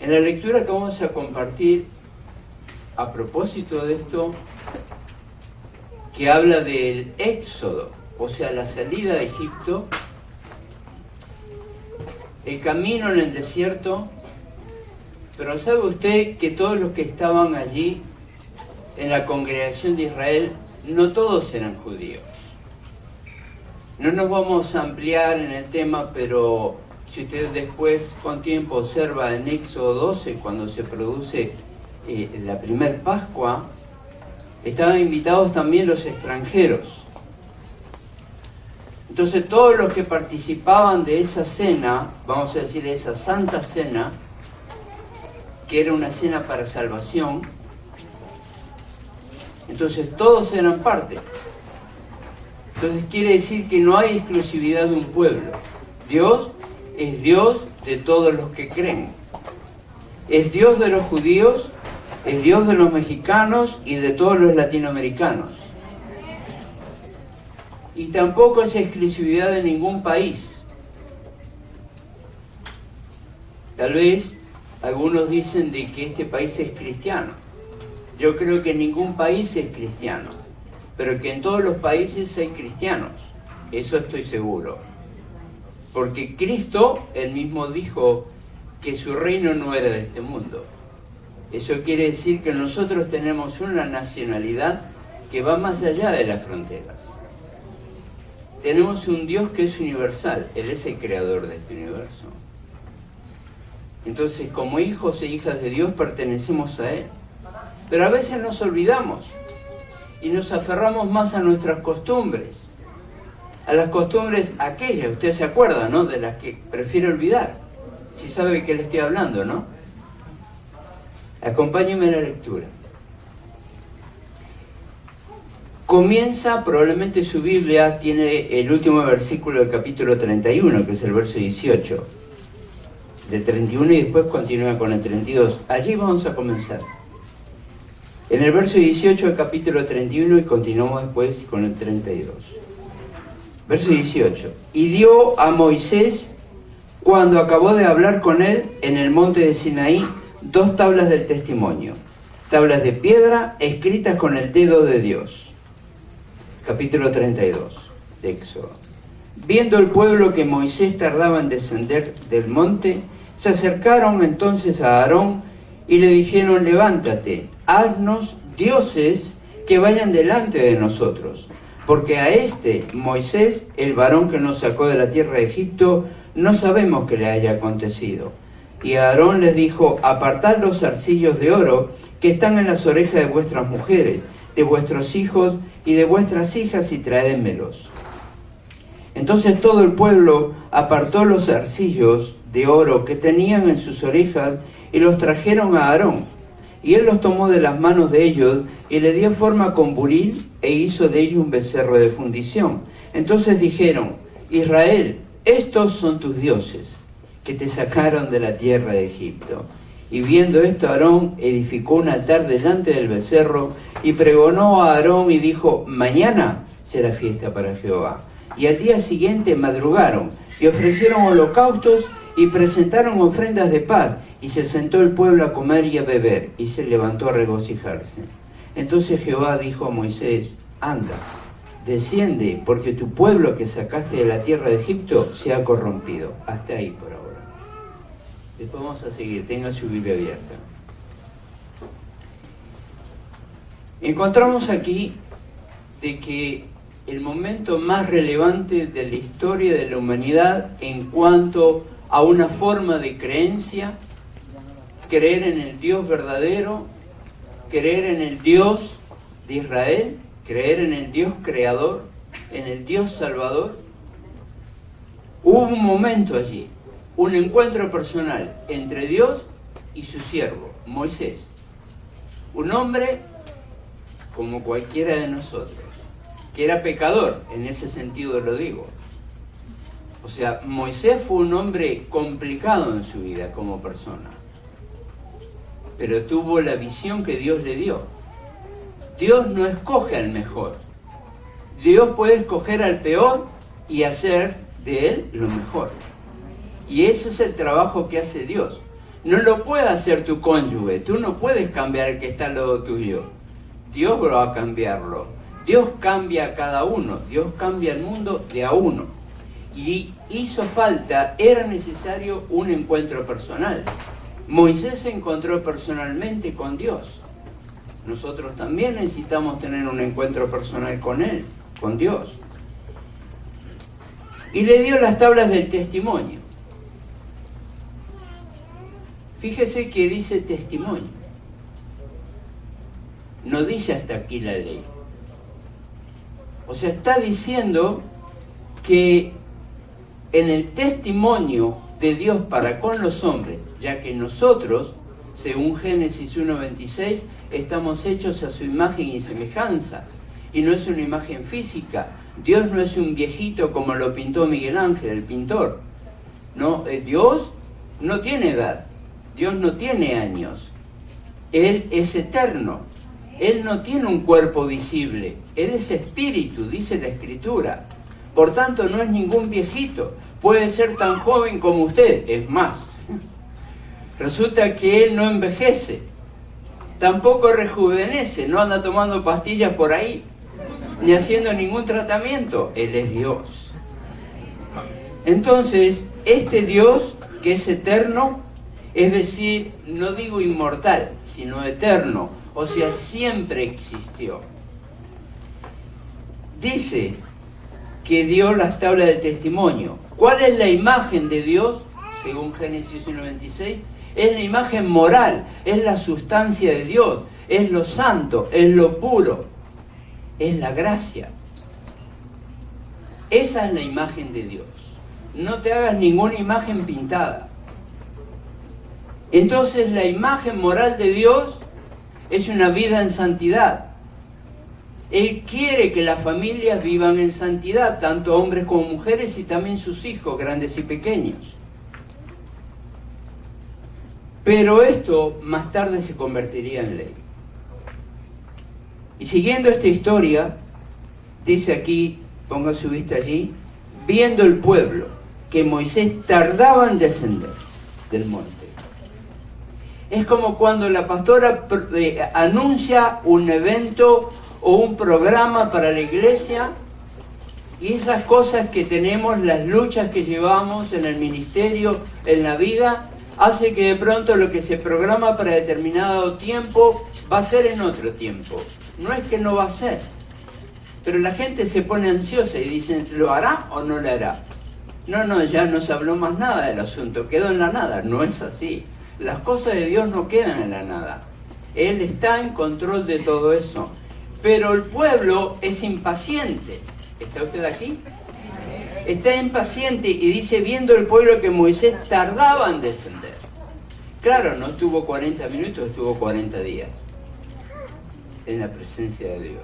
En la lectura que vamos a compartir, a propósito de esto, que habla del éxodo, o sea, la salida de Egipto, el camino en el desierto, pero ¿sabe usted que todos los que estaban allí en la congregación de Israel, no todos eran judíos? No nos vamos a ampliar en el tema, pero si usted después con tiempo observa en Éxodo 12, cuando se produce la primer Pascua, estaban invitados también los extranjeros. Entonces todos los que participaban de esa cena, vamos a decir esa santa cena, que era una cena para salvación, entonces todos eran parte. Entonces quiere decir que no hay exclusividad de un pueblo. Dios es Dios de todos los que creen. Es Dios de los judíos, es Dios de los mexicanos y de todos los latinoamericanos. Y tampoco es exclusividad de ningún país. Tal vez algunos dicen de que este país es cristiano. Yo creo que ningún país es cristiano, pero que en todos los países hay cristianos. Eso estoy seguro. Porque Cristo, él mismo dijo que su reino no era de este mundo. Eso quiere decir que nosotros tenemos una nacionalidad que va más allá de las fronteras. Tenemos un Dios que es universal. Él es el creador de este universo. Entonces, como hijos e hijas de Dios, pertenecemos a Él. Pero a veces nos olvidamos y nos aferramos más a nuestras costumbres. A las costumbres aquellas, usted se acuerda, ¿no?, de las que prefiere olvidar. Si sabe de qué le estoy hablando, ¿no? Acompáñeme en la lectura. Comienza, probablemente su Biblia tiene el último versículo del capítulo 31, que es el verso 18. Del 31 y después continúa con el 32. Allí vamos a comenzar. En el verso 18 del capítulo 31 y continuamos después con el 32. Verso 18. Y dio a Moisés, cuando acabó de hablar con él en el monte de Sinaí, 2 tablas del testimonio, tablas de piedra escritas con el dedo de Dios. Capítulo 32 de Éxodo. Viendo el pueblo que Moisés tardaba en descender del monte, se acercaron entonces a Aarón y le dijeron: levántate, haznos dioses que vayan delante de nosotros, porque a este Moisés, el varón que nos sacó de la tierra de Egipto, no sabemos qué le haya acontecido. Y Aarón les dijo: apartad los zarcillos de oro que están en las orejas de vuestras mujeres, de vuestros hijos y de vuestras hijas, y traédmelos. Entonces todo el pueblo apartó los zarcillos de oro que tenían en sus orejas y los trajeron a Aarón. Y él los tomó de las manos de ellos y le dio forma con buril e hizo de ellos un becerro de fundición. Entonces dijeron: Israel, estos son tus dioses, que te sacaron de la tierra de Egipto. Y viendo esto, Aarón edificó un altar delante del becerro y pregonó a Aarón y dijo: mañana será fiesta para Jehová. Y al día siguiente madrugaron y ofrecieron holocaustos y presentaron ofrendas de paz. Y se sentó el pueblo a comer y a beber, y se levantó a regocijarse. Entonces Jehová dijo a Moisés: anda, desciende, porque tu pueblo que sacaste de la tierra de Egipto se ha corrompido. Hasta ahí por ahora. Después vamos a seguir, tenga su Biblia abierta. Encontramos aquí de que el momento más relevante de la historia de la humanidad en cuanto a una forma de creencia, creer en el Dios verdadero, creer en el Dios de Israel, creer en el Dios creador, en el Dios salvador. Hubo un momento allí, un encuentro personal entre Dios y su siervo, Moisés. Un hombre como cualquiera de nosotros, que era pecador, en ese sentido lo digo. O sea, Moisés fue un hombre complicado en su vida como persona, pero tuvo la visión que Dios le dio. Dios no escoge al mejor. Dios puede escoger al peor y hacer de él lo mejor. Y ese es el trabajo que hace Dios. no lo puede hacer tu cónyuge. Tú no puedes cambiar el que está al lado tuyo. Dios va a cambiarlo. Dios cambia a cada uno. Dios cambia el mundo de a uno. Y hizo falta, era necesario un encuentro personal. Moisés se encontró personalmente con Dios. Nosotros también necesitamos tener un encuentro personal con Él, con Dios. Y le dio las tablas del testimonio. Fíjese que dice testimonio. No dice hasta aquí la ley. O sea, está diciendo que en el testimonio de Dios para con los hombres, ya que nosotros, según Génesis 1:26, estamos hechos a su imagen y semejanza, y no es una imagen física. Dios no es un viejito como lo pintó Miguel Ángel, el pintor. No, Dios no tiene edad, Dios no tiene años, Él es eterno, Él no tiene un cuerpo visible, Él es espíritu, dice la Escritura. Por tanto, no es ningún viejito, puede ser tan joven como usted, es más. Resulta que Él no envejece, tampoco rejuvenece, no anda tomando pastillas por ahí, ni haciendo ningún tratamiento. Él es Dios. Entonces, este Dios que es eterno, es decir, no digo inmortal, sino eterno, o sea, siempre existió. Dice que dio las tablas del testimonio. ¿Cuál es la imagen de Dios? Según Génesis 1:26, es la imagen moral, es la sustancia de Dios, es lo santo, es lo puro, es la gracia. Esa es la imagen de Dios. No te hagas ninguna imagen pintada. Entonces la imagen moral de Dios es una vida en santidad. Él quiere que las familias vivan en santidad, tanto hombres como mujeres y también sus hijos, grandes y pequeños. Pero esto más tarde se convertiría en ley. Y siguiendo esta historia, dice aquí, ponga su vista allí, viendo el pueblo que Moisés tardaba en descender del monte. Es como cuando la pastora anuncia un evento o un programa para la iglesia, y esas cosas que tenemos, las luchas que llevamos en el ministerio, en la vida, hace que de pronto lo que se programa para determinado tiempo va a ser en otro tiempo. No es que no va a ser, pero la gente se pone ansiosa y dicen, ¿lo hará o no lo hará? No, ya no se habló más nada del asunto, quedó en la nada. No es así. Las cosas de Dios no quedan en la nada. Él está en control de todo eso. Pero el pueblo es impaciente. ¿Está usted aquí? Está impaciente y dice, viendo el pueblo que Moisés tardaba en descender. Claro, no estuvo 40 minutos, estuvo 40 días en la presencia de Dios.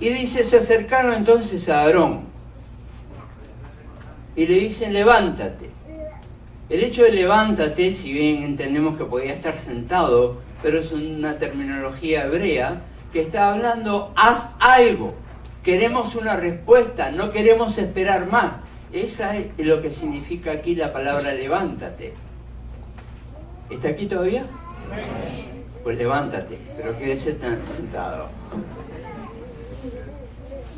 Y dice, se acercaron entonces a Aarón y le dicen, levántate. El hecho de levántate, si bien entendemos que podía estar sentado, pero es una terminología hebrea que está hablando, haz algo. Queremos una respuesta, no queremos esperar más. Esa es lo que significa aquí la palabra levántate. ¿Está aquí todavía? Pues levántate, pero quédese sentado.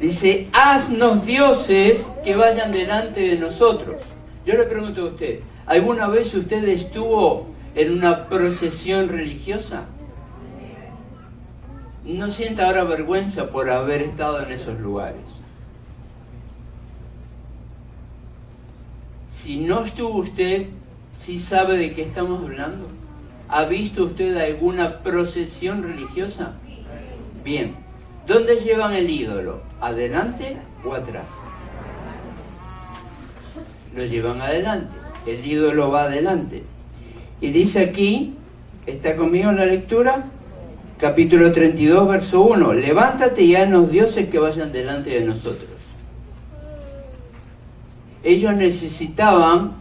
Dice, haznos dioses que vayan delante de nosotros. Yo le pregunto a usted, ¿alguna vez usted estuvo en una procesión religiosa? No sienta ahora vergüenza por haber estado en esos lugares. Si no estuvo usted, ¿sí sabe de qué estamos hablando? ¿Ha visto usted alguna procesión religiosa? Bien. ¿Dónde llevan el ídolo? ¿Adelante o atrás? Lo llevan adelante. El ídolo va adelante. Y dice aquí, ¿está conmigo en la lectura? Capítulo 32, verso 1. Levántate y haznos dioses que vayan delante de nosotros. Ellos necesitaban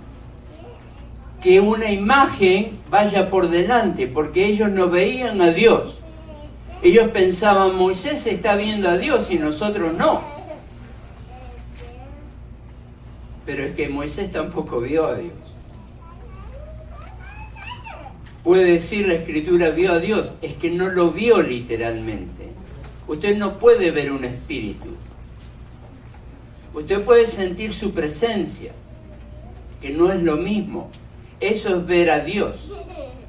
que una imagen vaya por delante, porque ellos no veían a Dios. Ellos pensaban, Moisés está viendo a Dios y nosotros no. Pero es que Moisés tampoco vio a Dios. puede decir la Escritura vio a Dios, es que no lo vio literalmente. Usted no puede ver un espíritu. Usted puede sentir su presencia, que no es lo mismo. Eso es ver a Dios.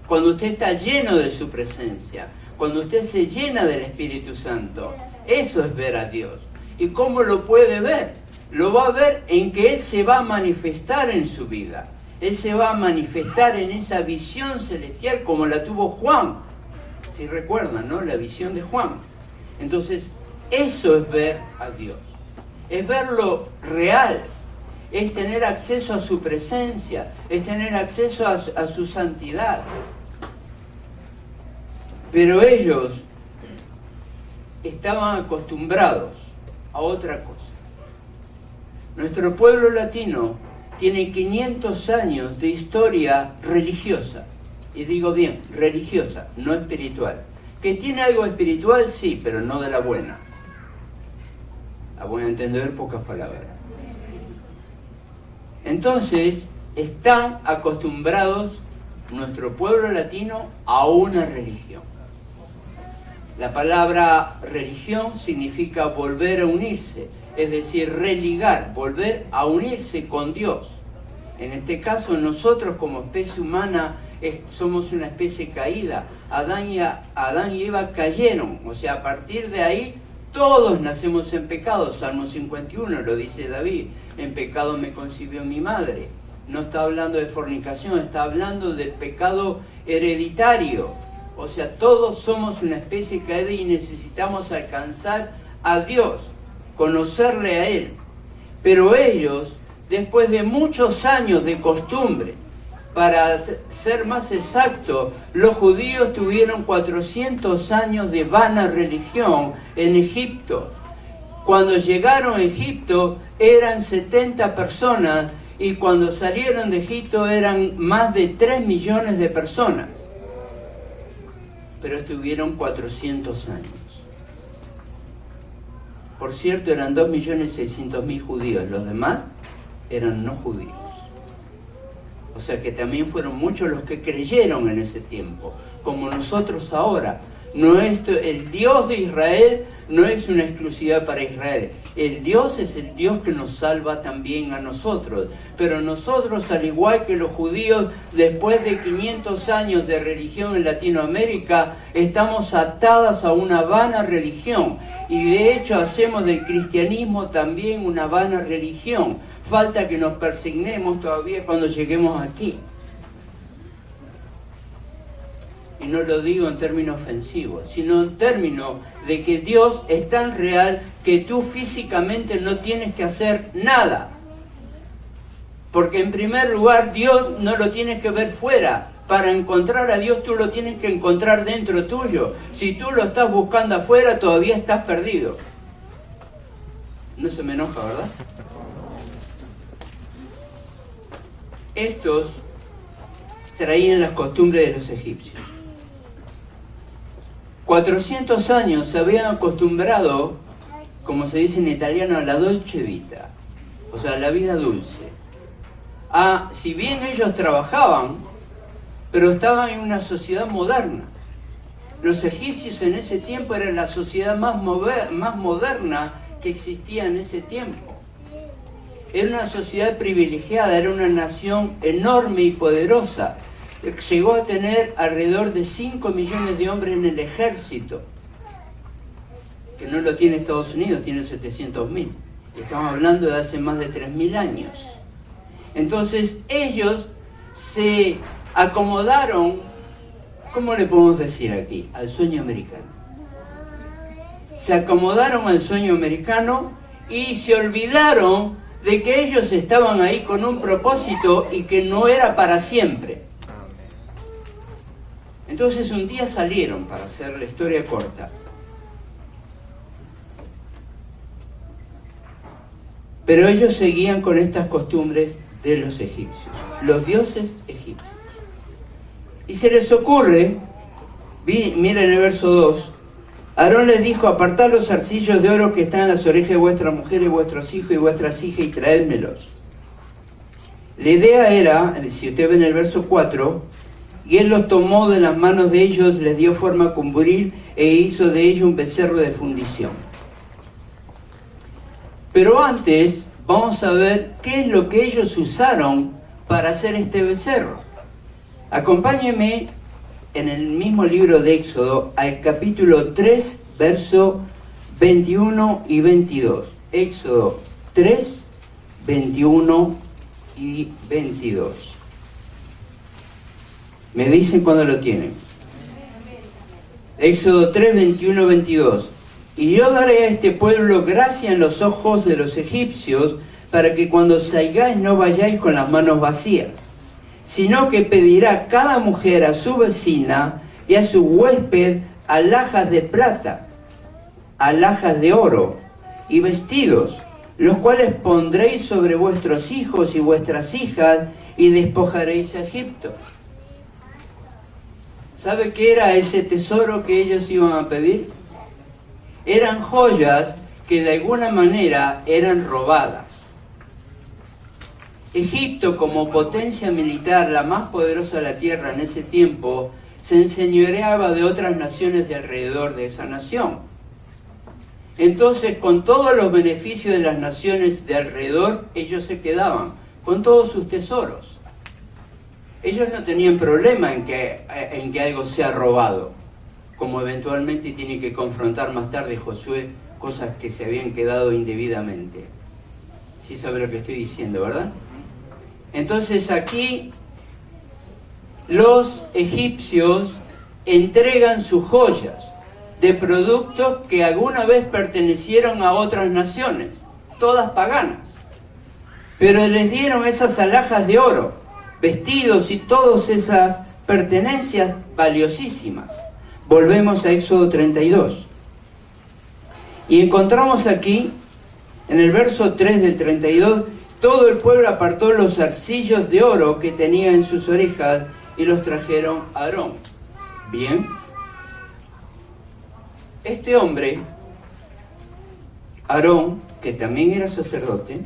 Cuando usted está lleno de su presencia, cuando usted se llena del Espíritu Santo, eso es ver a Dios. ¿Y cómo lo puede ver? Lo va a ver en que Él se va a manifestar en su vida. Él se va a manifestar en esa visión celestial como la tuvo Juan. Si recuerdan, ¿no? La visión de Juan. Entonces, eso es ver a Dios. Es verlo real. Es tener acceso a su presencia. Es tener acceso a su santidad. Pero ellos estaban acostumbrados a otra cosa. Nuestro pueblo latino tiene 500 años de historia religiosa. Y digo bien, religiosa, no espiritual. Que tiene algo espiritual, sí, pero no de la buena. La voy a entender pocas palabras. Entonces, están acostumbrados nuestro pueblo latino a una religión. La palabra religión significa volver a unirse, es decir, religar, volver a unirse con Dios. En este caso, nosotros como especie humana somos una especie caída. Adán y Eva cayeron, o sea, a partir de ahí todos nacemos en pecado. Salmo 51 lo dice David, en pecado me concibió mi madre. No está hablando de fornicación, está hablando del pecado hereditario. O sea, todos somos una especie caída y necesitamos alcanzar a Dios, conocerle a Él. Pero ellos, después de muchos años de costumbre, para ser más exacto, los judíos tuvieron 400 años de vana religión en Egipto. Cuando llegaron a Egipto eran 70 personas y cuando salieron de Egipto eran más de 3 millones de personas. Pero estuvieron 400 años. Por cierto, eran 2.600.000 judíos, los demás eran no judíos. O sea que también fueron muchos los que creyeron en ese tiempo, como nosotros ahora. El Dios de Israel no es una exclusividad para Israel. El Dios es el Dios que nos salva también a nosotros. Pero nosotros, al igual que los judíos, después de 500 años de religión en Latinoamérica, estamos atadas a una vana religión. Y de hecho hacemos del cristianismo también una vana religión. Falta que nos persignemos todavía cuando lleguemos aquí. Y no lo digo en términos ofensivos, sino en términos de que Dios es tan real que tú físicamente no tienes que hacer nada. Porque en primer lugar, Dios no lo tienes que ver fuera. Para encontrar a Dios tú lo tienes que encontrar dentro tuyo. Si tú lo estás buscando afuera, todavía estás perdido. No se me enoja, ¿verdad? Estos traían las costumbres de los egipcios. 400 años se habían acostumbrado, como se dice en italiano, a la dolce vita, o sea, a la vida dulce. Si bien ellos trabajaban, pero estaban en una sociedad moderna. Los egipcios en ese tiempo eran la sociedad más moderna que existía en ese tiempo. Era una sociedad privilegiada, era una nación enorme y poderosa. Llegó a tener alrededor de 5 millones de hombres en el ejército, que no lo tiene Estados Unidos, tiene 700.000. Estamos hablando de hace más de 3.000 años. Entonces ellos se acomodaron, ¿cómo le podemos decir aquí? Al sueño americano. Se acomodaron al sueño americano y se olvidaron de que ellos estaban ahí con un propósito y que no era para siempre. Entonces un día salieron, para hacer la historia corta, pero ellos seguían con estas costumbres de los egipcios, los dioses egipcios. Y se les ocurre, miren el verso 2, Aarón les dijo: apartad los zarcillos de oro que están en las orejas de vuestras mujeres, vuestros hijos y vuestras hijas, y traédmelos. La idea era, si usted ve en el verso 4, y él los tomó de las manos de ellos, les dio forma con buril e hizo de ellos un becerro de fundición. Pero antes vamos a ver qué es lo que ellos usaron para hacer este becerro. Acompáñenme en el mismo libro de Éxodo al capítulo 3, verso 21 y 22. Éxodo 3, 21 y 22. Me dicen cuando lo tienen. Éxodo 3, 21, 22. Y yo daré a este pueblo gracia en los ojos de los egipcios, para que cuando salgáis no vayáis con las manos vacías, sino que pedirá cada mujer a su vecina y a su huésped alhajas de plata, alhajas de oro y vestidos, los cuales pondréis sobre vuestros hijos y vuestras hijas y despojaréis a Egipto. ¿Sabe qué era ese tesoro que ellos iban a pedir? Eran joyas que de alguna manera eran robadas. Egipto, como potencia militar la más poderosa de la tierra en ese tiempo, se enseñoreaba de otras naciones de alrededor de esa nación. Entonces, con todos los beneficios de las naciones de alrededor, ellos se quedaban con todos sus tesoros. Ellos no tenían problema en que algo sea robado, como eventualmente tiene que confrontar más tarde Josué cosas que se habían quedado indebidamente. ¿Sí sabe lo que estoy diciendo, verdad? Entonces aquí los egipcios entregan sus joyas de productos que alguna vez pertenecieron a otras naciones, todas paganas. Pero les dieron esas alhajas de oro, vestidos y todas esas pertenencias valiosísimas. Volvemos a Éxodo 32. Y encontramos aquí, en el verso 3 del 32, todo el pueblo apartó los zarcillos de oro que tenía en sus orejas y los trajeron a Aarón. Bien. Este hombre, Aarón, que también era sacerdote,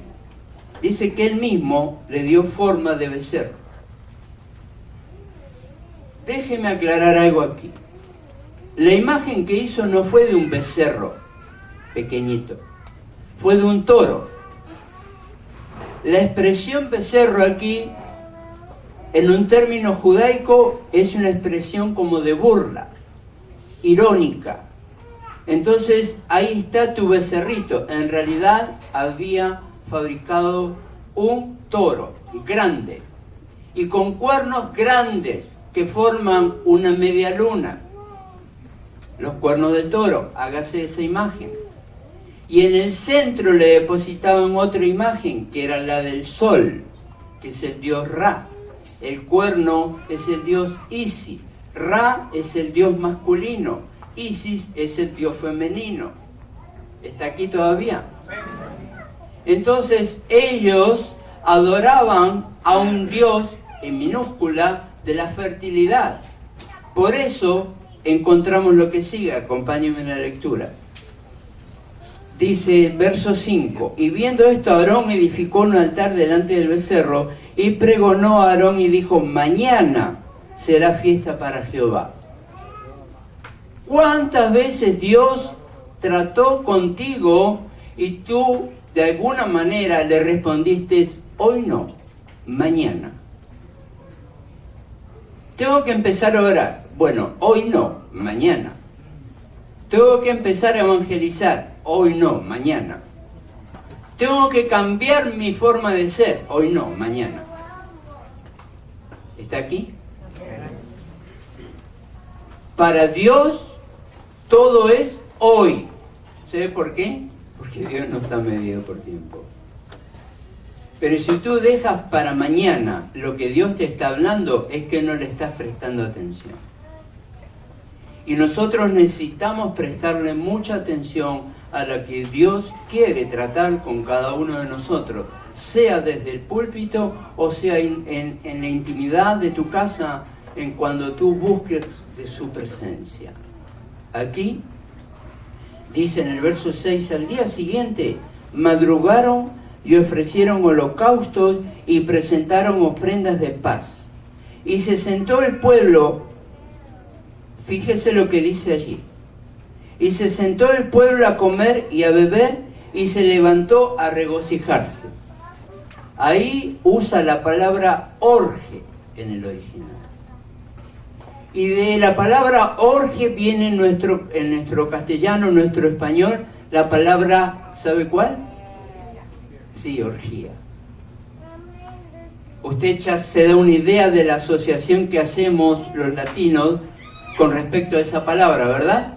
dice que él mismo le dio forma de becerro. Déjeme aclarar algo aquí. La imagen que hizo no fue de un becerro pequeñito, fue de un toro. La expresión becerro aquí, en un término judaico, es una expresión como de burla, irónica. Entonces, ahí está tu becerrito. En realidad, había fabricado un toro grande y con cuernos grandes que forman una media luna. Los cuernos del toro, hágase esa imagen. Y en el centro le depositaban otra imagen, que era la del sol, que es el dios Ra. El cuerno es el dios Isis. Ra es el dios masculino. Isis es el dios femenino. ¿Está aquí todavía? Entonces ellos adoraban a un dios, en minúscula, de la fertilidad. Por eso encontramos lo que sigue. Acompáñenme en la lectura. Dice, verso 5, y viendo esto Aarón edificó un altar delante del becerro y pregonó a Aarón y dijo, mañana será fiesta para Jehová. ¿Cuántas veces Dios trató contigo y tú de alguna manera le respondiste, hoy no, mañana? Tengo que empezar a orar. Bueno, hoy no, mañana. Tengo que empezar a evangelizar. Hoy no, mañana. Tengo que cambiar mi forma de ser. Hoy no, mañana. ¿Está aquí? Para Dios, todo es hoy. ¿Sabe por qué? Porque Dios no está medido por tiempo. Pero si tú dejas para mañana lo que Dios te está hablando, es que no le estás prestando atención. Y nosotros necesitamos prestarle mucha atención a lo que Dios quiere tratar con cada uno de nosotros, sea desde el púlpito o sea en la intimidad de tu casa, en cuando tú busques de su presencia. Aquí dice en el verso 6, al día siguiente madrugaron y ofrecieron holocaustos y presentaron ofrendas de paz. Y se sentó el pueblo, fíjese lo que dice allí, y se sentó el pueblo a comer y a beber, y se levantó a regocijarse. Ahí usa la palabra orge en el original. Y de la palabra orge viene en nuestro castellano, nuestro español, la palabra, ¿sabe cuál? Sí, orgía. Usted ya se da una idea de la asociación que hacemos los latinos con respecto a esa palabra, ¿verdad?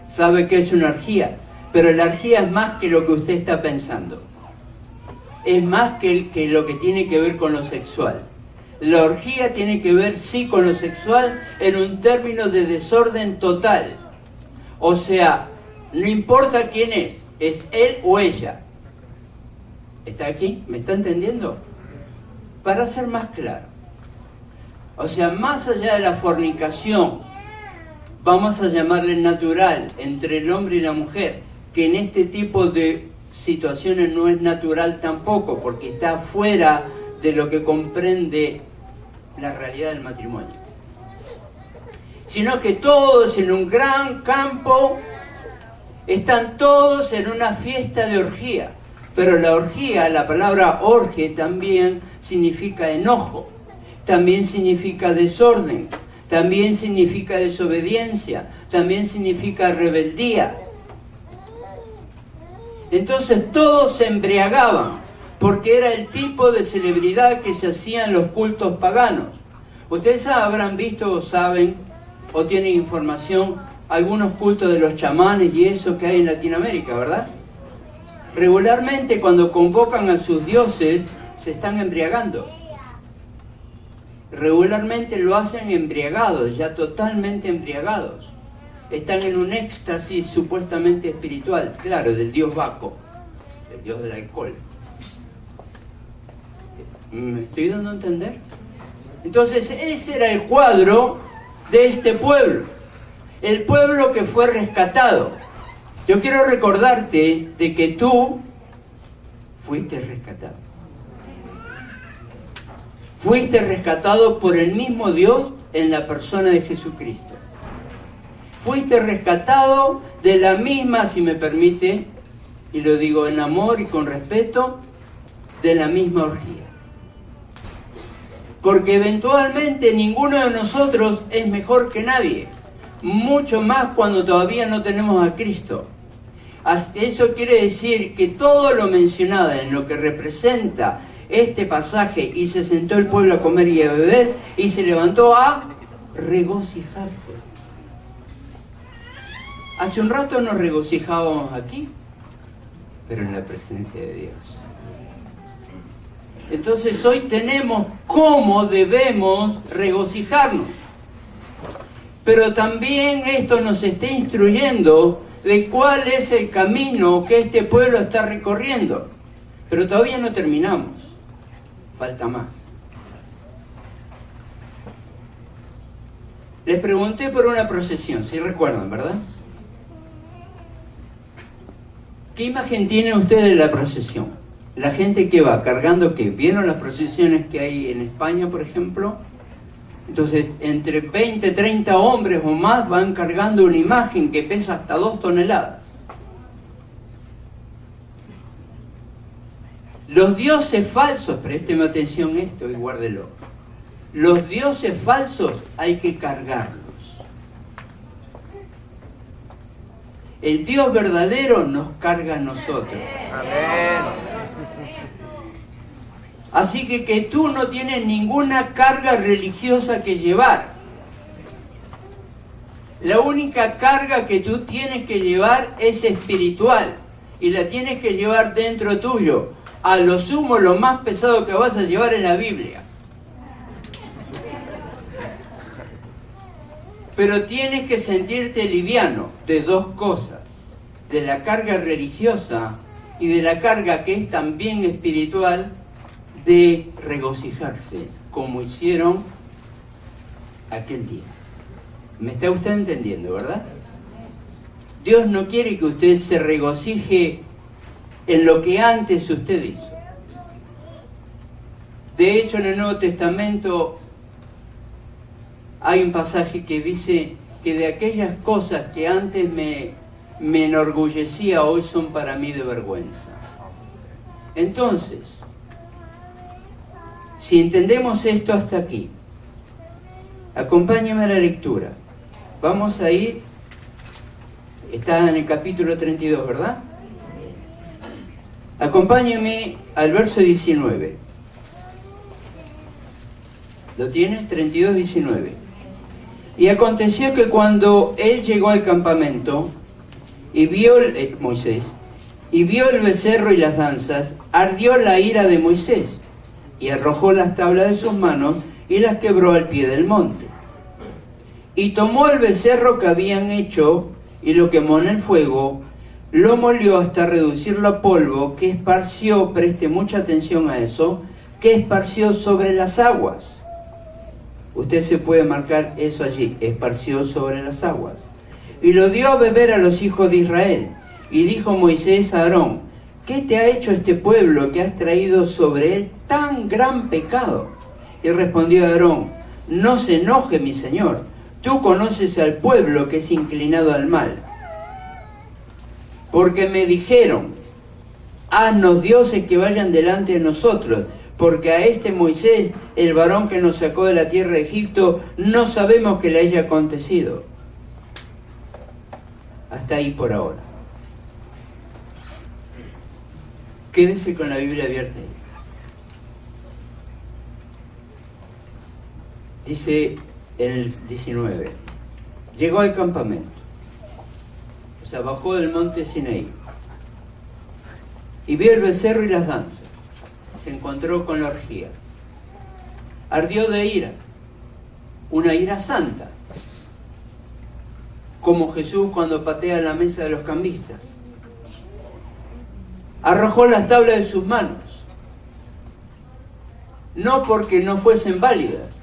Sabe que es una orgía, pero la orgía es más que lo que usted está pensando. Es más que lo que tiene que ver con lo sexual. La orgía tiene que ver, sí, con lo sexual en un término de desorden total. O sea, no importa quién es él o ella. ¿Está aquí? ¿Me está entendiendo? Para ser más claro. O sea, más allá de la fornicación, vamos a llamarle natural, entre el hombre y la mujer, que en este tipo de situaciones no es natural tampoco, porque está fuera de lo que comprende la realidad del matrimonio. Sino que todos en un gran campo, están todos en una fiesta de orgía. Pero la orgía, la palabra orge también significa enojo, también significa desorden, también significa desobediencia, también significa rebeldía. Entonces todos se embriagaban, porque era el tipo de celebridad que se hacía en los cultos paganos. Ustedes habrán visto o saben, o tienen información, algunos cultos de los chamanes y eso que hay en Latinoamérica, ¿verdad? Regularmente cuando convocan a sus dioses, se están embriagando. Regularmente lo hacen embriagados, ya totalmente embriagados. Están en un éxtasis supuestamente espiritual, claro, del dios Baco, el dios del alcohol. ¿Me estoy dando a entender? Entonces ese era el cuadro de este pueblo, el pueblo que fue rescatado. Yo quiero recordarte de que tú fuiste rescatado. Fuiste rescatado por el mismo Dios en la persona de Jesucristo. Fuiste rescatado de la misma, si me permite, y lo digo en amor y con respeto, de la misma orgía. Porque eventualmente ninguno de nosotros es mejor que nadie, mucho más cuando todavía no tenemos a Cristo. Eso quiere decir que todo lo mencionado en lo que representa este pasaje, y se sentó el pueblo a comer y a beber, y se levantó a regocijarse. Hace un rato nos regocijábamos aquí, pero en la presencia de Dios. Entonces hoy tenemos cómo debemos regocijarnos. Pero también esto nos está instruyendo de cuál es el camino que este pueblo está recorriendo. Pero todavía no terminamos. Falta más. Les pregunté por una procesión, si recuerdan, ¿verdad? ¿Qué imagen tienen ustedes de la procesión? La gente que va cargando, ¿qué? ¿Vieron las procesiones que hay en España, por ejemplo? Entonces, entre 20, 30 hombres o más van cargando una imagen que pesa hasta 2 toneladas. Los dioses falsos, présteme atención a esto y guárdelo. Los dioses falsos hay que cargarlos. El Dios verdadero nos carga a nosotros. Amén. Así que tú no tienes ninguna carga religiosa que llevar. La única carga que tú tienes que llevar es espiritual. Y la tienes que llevar dentro tuyo. A lo sumo, lo más pesado que vas a llevar es la Biblia. Pero tienes que sentirte liviano de 2 cosas. De la carga religiosa y de la carga que es también espiritual, de regocijarse, como hicieron aquel día. ¿Me está usted entendiendo, verdad? Dios no quiere que usted se regocije en lo que antes usted hizo. De hecho, en el Nuevo Testamento hay un pasaje que dice que de aquellas cosas que antes me enorgullecía, hoy son para mí de vergüenza. Entonces, si entendemos esto hasta aquí, acompáñenme a la lectura. Vamos a ir, está en el capítulo 32, ¿verdad? Acompáñenme al verso 19. ¿Lo tiene? 32, 19. Y aconteció que cuando él llegó al campamento y vio Moisés, y vio el becerro y las danzas, ardió la ira de Moisés, y arrojó las tablas de sus manos y las quebró al pie del monte. Y tomó el becerro que habían hecho y lo quemó en el fuego, lo molió hasta reducirlo a polvo, que esparció, preste mucha atención a eso, que esparció sobre las aguas. Usted se puede marcar eso allí, esparció sobre las aguas. Y lo dio a beber a los hijos de Israel. Y dijo Moisés a Aarón: ¿qué te ha hecho este pueblo que has traído sobre él tan gran pecado? Y respondió Aarón: no se enoje mi señor, tú conoces al pueblo que es inclinado al mal. Porque me dijeron: haznos dioses que vayan delante de nosotros, porque a este Moisés, el varón que nos sacó de la tierra de Egipto, no sabemos que le haya acontecido. Hasta ahí por ahora. Quédese con la Biblia abierta ahí. Dice en el 19, llegó al campamento, o sea, bajó del monte Sinaí, y vio el becerro y las danzas, se encontró con la orgía, ardió de ira, una ira santa, como Jesús cuando patea la mesa de los cambistas. Arrojó las tablas de sus manos, no porque no fuesen válidas,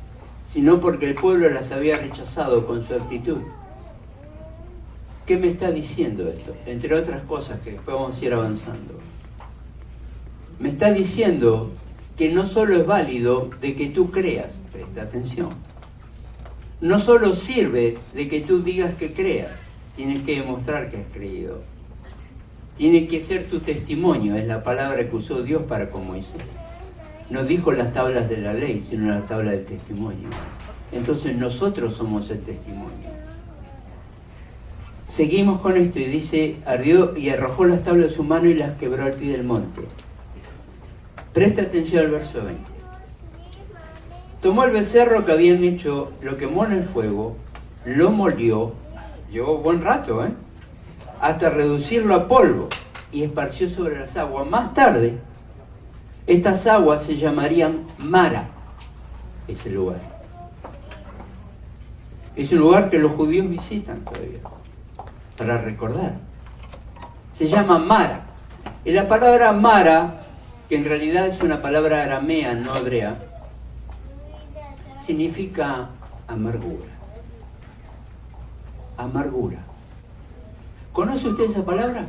sino porque el pueblo las había rechazado con su actitud. ¿Qué me está diciendo esto? Entre otras cosas que después vamos a ir avanzando. Me está diciendo que no solo es válido de que tú creas, presta atención, no solo sirve de que tú digas que creas, tienes que demostrar que has creído. Tiene que ser tu testimonio, es la palabra que usó Dios para con Moisés. No dijo las tablas de la ley, sino las tablas del testimonio. Entonces nosotros somos el testimonio. Seguimos con esto y dice, ardió y arrojó las tablas de su mano y las quebró al pie del monte. Presta atención al verso 20. Tomó el becerro que habían hecho, lo quemó en el fuego, lo molió, llevó buen rato, hasta reducirlo a polvo, y esparció sobre las aguas. Más tarde, estas aguas se llamarían Mara, ese lugar. Es un lugar que los judíos visitan todavía, para recordar. Se llama Mara. Y la palabra Mara, que en realidad es una palabra aramea, no hebrea, significa amargura. Amargura. ¿Conoce usted esa palabra?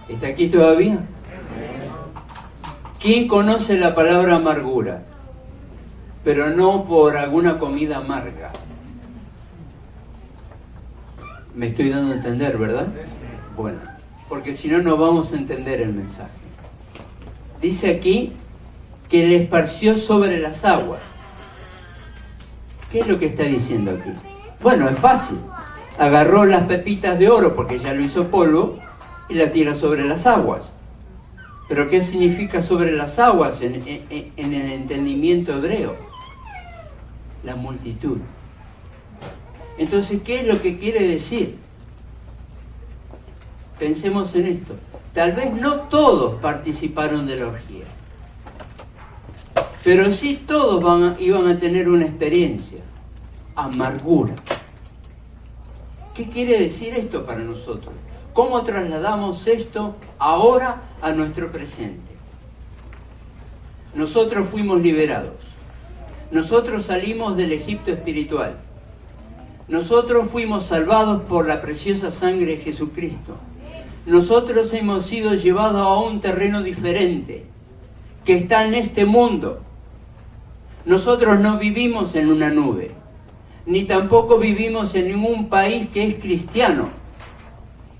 ¿Está aquí todavía? ¿Quién conoce la palabra amargura? Pero no por alguna comida amarga. Me estoy dando a entender, ¿verdad? Bueno, porque si no, no vamos a entender el mensaje. Dice aquí que le esparció sobre las aguas. ¿Qué es lo que está diciendo aquí? Bueno, es fácil. Agarró las pepitas de oro, porque ya lo hizo polvo, y la tira sobre las aguas. ¿Pero qué significa sobre las aguas en el entendimiento hebreo? La multitud. Entonces, ¿qué es lo que quiere decir? Pensemos en esto. Tal vez no todos participaron de la orgía, pero sí todos iban a tener una experiencia. Amargura. ¿Qué quiere decir esto para nosotros? ¿Cómo trasladamos esto ahora a nuestro presente? Nosotros fuimos liberados. Nosotros salimos del Egipto espiritual. Nosotros fuimos salvados por la preciosa sangre de Jesucristo. Nosotros hemos sido llevados a un terreno diferente, que está en este mundo. Nosotros no vivimos en una nube, ni tampoco vivimos en ningún país que es cristiano.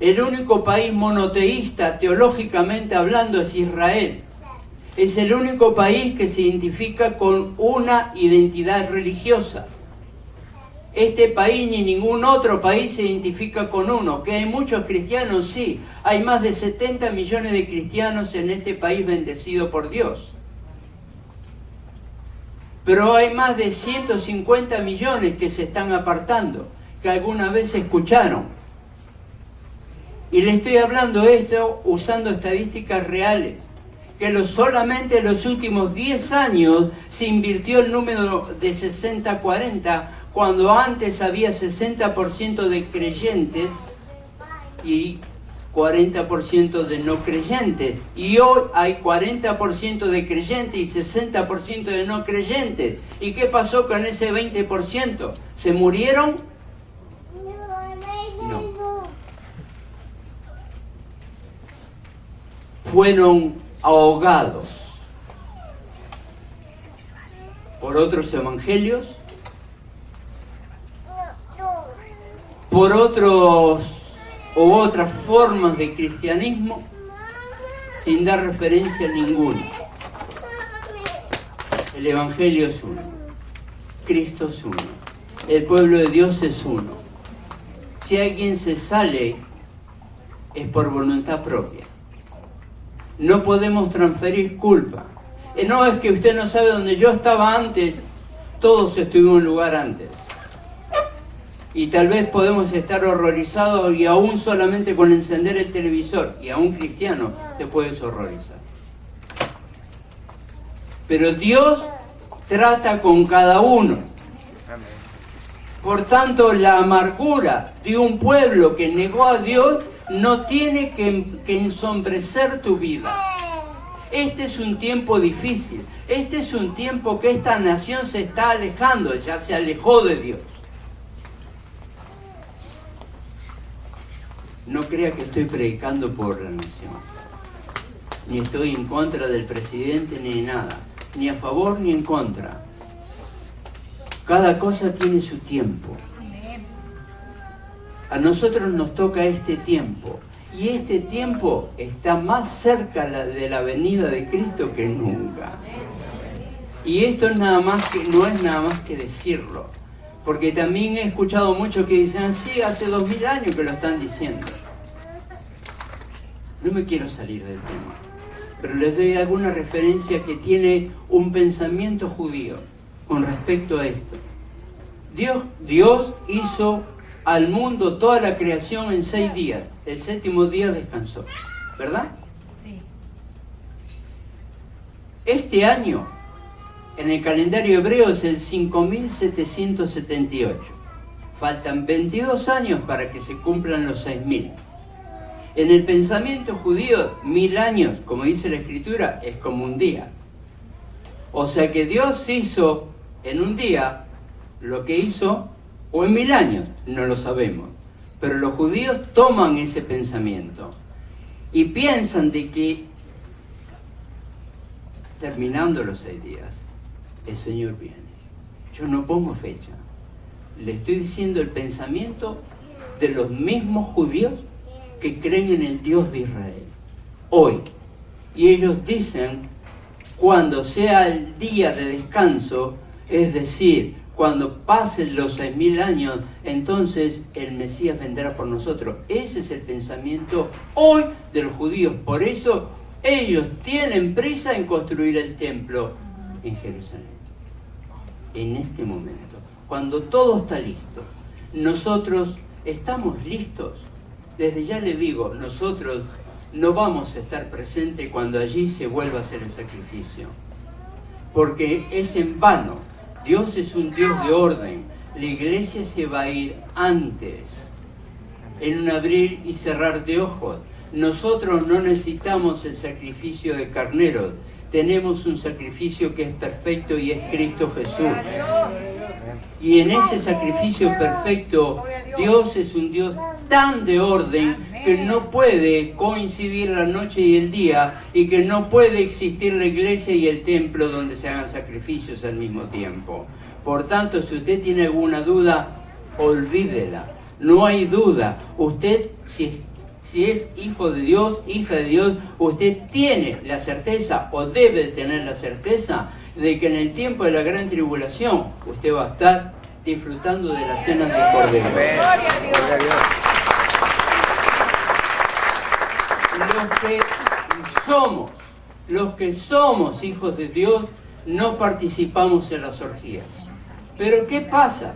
El único país monoteísta, teológicamente hablando, es Israel. Es el único país que se identifica con una identidad religiosa. Este país ni ningún otro país se identifica con uno. ¿Que hay muchos cristianos? Sí. Hay más de 70 millones de cristianos en este país bendecido por Dios. Pero hay más de 150 millones que se están apartando, que alguna vez escucharon. Y le estoy hablando esto usando estadísticas reales, que solamente en los últimos 10 años se invirtió el número de 60-40, cuando antes había 60% de creyentes y 40% de no creyentes. Y hoy hay 40% de creyentes y 60% de no creyentes. ¿Y qué pasó con ese 20%? ¿Se murieron? No. Fueron ahogados por otros evangelios, por otros u otras formas de cristianismo, sin dar referencia ninguna. El evangelio es uno, Cristo es uno, el pueblo de Dios es uno. Si alguien se sale, es por voluntad propia. No podemos transferir culpa. No es que usted no sabe dónde yo estaba antes, todos estuvimos en un lugar antes. Y tal vez podemos estar horrorizados y aún solamente con encender el televisor, y a un cristiano te puedes horrorizar. Pero Dios trata con cada uno. Por tanto, la amargura de un pueblo que negó a Dios no tiene que ensombrecer tu vida. Este es un tiempo difícil. Este es un tiempo que esta nación se está alejando, ya se alejó de Dios. No crea que estoy predicando por la nación. Ni estoy en contra del presidente ni de nada. Ni a favor ni en contra. Cada cosa tiene su tiempo. A nosotros nos toca este tiempo. Y este tiempo está más cerca de la venida de Cristo que nunca. Y esto es nada más que, no es nada más que decirlo. Porque también he escuchado muchos que dicen, sí, hace 2000 años que lo están diciendo. No me quiero salir del tema, pero les doy alguna referencia que tiene un pensamiento judío con respecto a esto. Dios hizo al mundo, toda la creación en 6 días. El 7º día descansó, ¿verdad? Sí. Este año, en el calendario hebreo, es el 5778. Faltan 22 años para que se cumplan los 6000. En el pensamiento judío, 1000 años, como dice la Escritura, es como un día. O sea que Dios hizo en un día lo que hizo, o en 1000 años, no lo sabemos. Pero los judíos toman ese pensamiento y piensan de que, terminando los 6 días, el Señor viene. Yo no pongo fecha. Le estoy diciendo el pensamiento de los mismos judíos que creen en el Dios de Israel, hoy. Y ellos dicen, cuando sea el día de descanso, es decir, cuando pasen los 6000 años, entonces el Mesías vendrá por nosotros. Ese es el pensamiento hoy de los judíos. Por eso ellos tienen prisa en construir el templo en Jerusalén. En este momento, cuando todo está listo, nosotros estamos listos. Desde ya le digo, nosotros no vamos a estar presentes cuando allí se vuelva a hacer el sacrificio, porque es en vano. Dios es un Dios de orden. La iglesia se va a ir antes, en un abrir y cerrar de ojos. Nosotros no necesitamos el sacrificio de carneros. Tenemos un sacrificio que es perfecto y es Cristo Jesús. Y en ese sacrificio perfecto, Dios es un Dios tan de orden que no puede coincidir la noche y el día, y que no puede existir la iglesia y el templo donde se hagan sacrificios al mismo tiempo. Por tanto, si usted tiene alguna duda, olvídela. No hay duda. Usted, si es hijo de Dios, hija de Dios, usted tiene la certeza, o debe tener la certeza, de que en el tiempo de la gran tribulación usted va a estar disfrutando de la cena del Cordero. Los que somos hijos de Dios, no participamos en las orgías. Pero ¿qué pasa